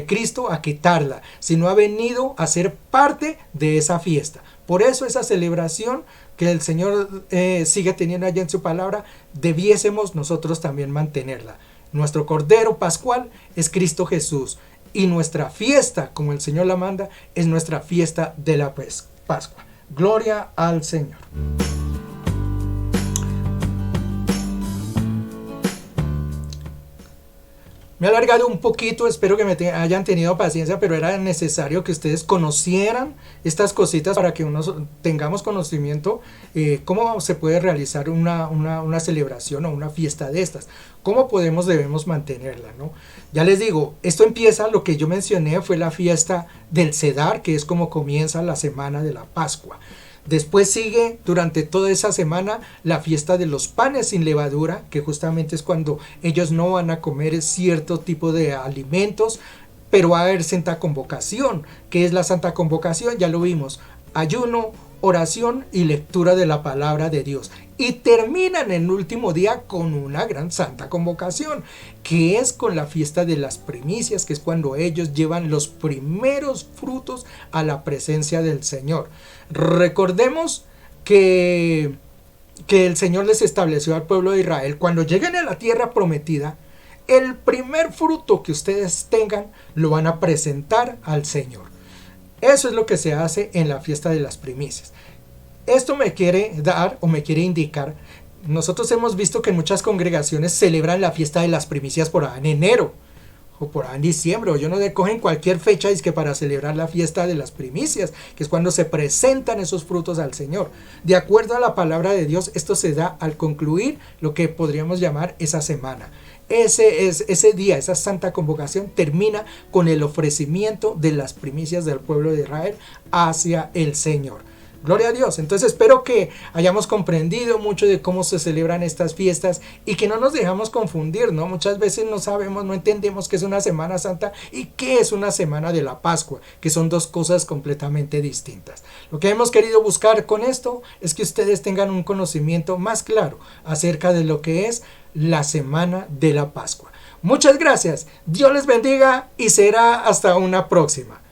Cristo a quitarla, sino ha venido a ser parte de esa fiesta. Por eso esa celebración que el Señor sigue teniendo allá en su palabra, debiésemos nosotros también mantenerla. Nuestro Cordero Pascual es Cristo Jesús y nuestra fiesta, como el Señor la manda, es nuestra fiesta de la Pascua. Gloria al Señor. Me he alargado un poquito, espero que me hayan tenido paciencia, pero era necesario que ustedes conocieran estas cositas para que tengamos conocimiento cómo se puede realizar una celebración o una fiesta de estas, cómo debemos mantenerla, ¿no? Ya les digo, esto empieza, lo que yo mencioné fue la fiesta del Sedar, que es como comienza la semana de la Pascua. Después sigue durante toda esa semana la fiesta de los panes sin levadura, que justamente es cuando ellos no van a comer cierto tipo de alimentos, pero va a haber Santa Convocación. ¿Qué es la Santa Convocación? Ya lo vimos, ayuno, oración y lectura de la palabra de Dios. Y terminan en el último día con una gran Santa Convocación, que es con la fiesta de las primicias, que es cuando ellos llevan los primeros frutos a la presencia del Señor. Recordemos que que el Señor les estableció al pueblo de Israel, cuando lleguen a la tierra prometida, el primer fruto que ustedes tengan lo van a presentar al Señor. Eso es lo que se hace en la fiesta de las primicias. Esto me quiere dar o me quiere indicar, nosotros hemos visto que muchas congregaciones celebran la fiesta de las primicias por ahí en enero, o por ahí en diciembre, o yo no sé, cogen cualquier fecha es que para celebrar la fiesta de las primicias, que es cuando se presentan esos frutos al Señor. De acuerdo a la palabra de Dios, esto se da al concluir lo que podríamos llamar esa semana. Ese día, esa santa convocación termina con el ofrecimiento de las primicias del pueblo de Israel hacia el Señor. Gloria a Dios. Entonces espero que hayamos comprendido mucho de cómo se celebran estas fiestas y que no nos dejamos confundir, ¿no? Muchas veces no sabemos, no entendemos qué es una Semana Santa y qué es una Semana de la Pascua, que son dos cosas completamente distintas. Lo que hemos querido buscar con esto es que ustedes tengan un conocimiento más claro acerca de lo que es la Semana de la Pascua. Muchas gracias. Dios les bendiga y será hasta una próxima.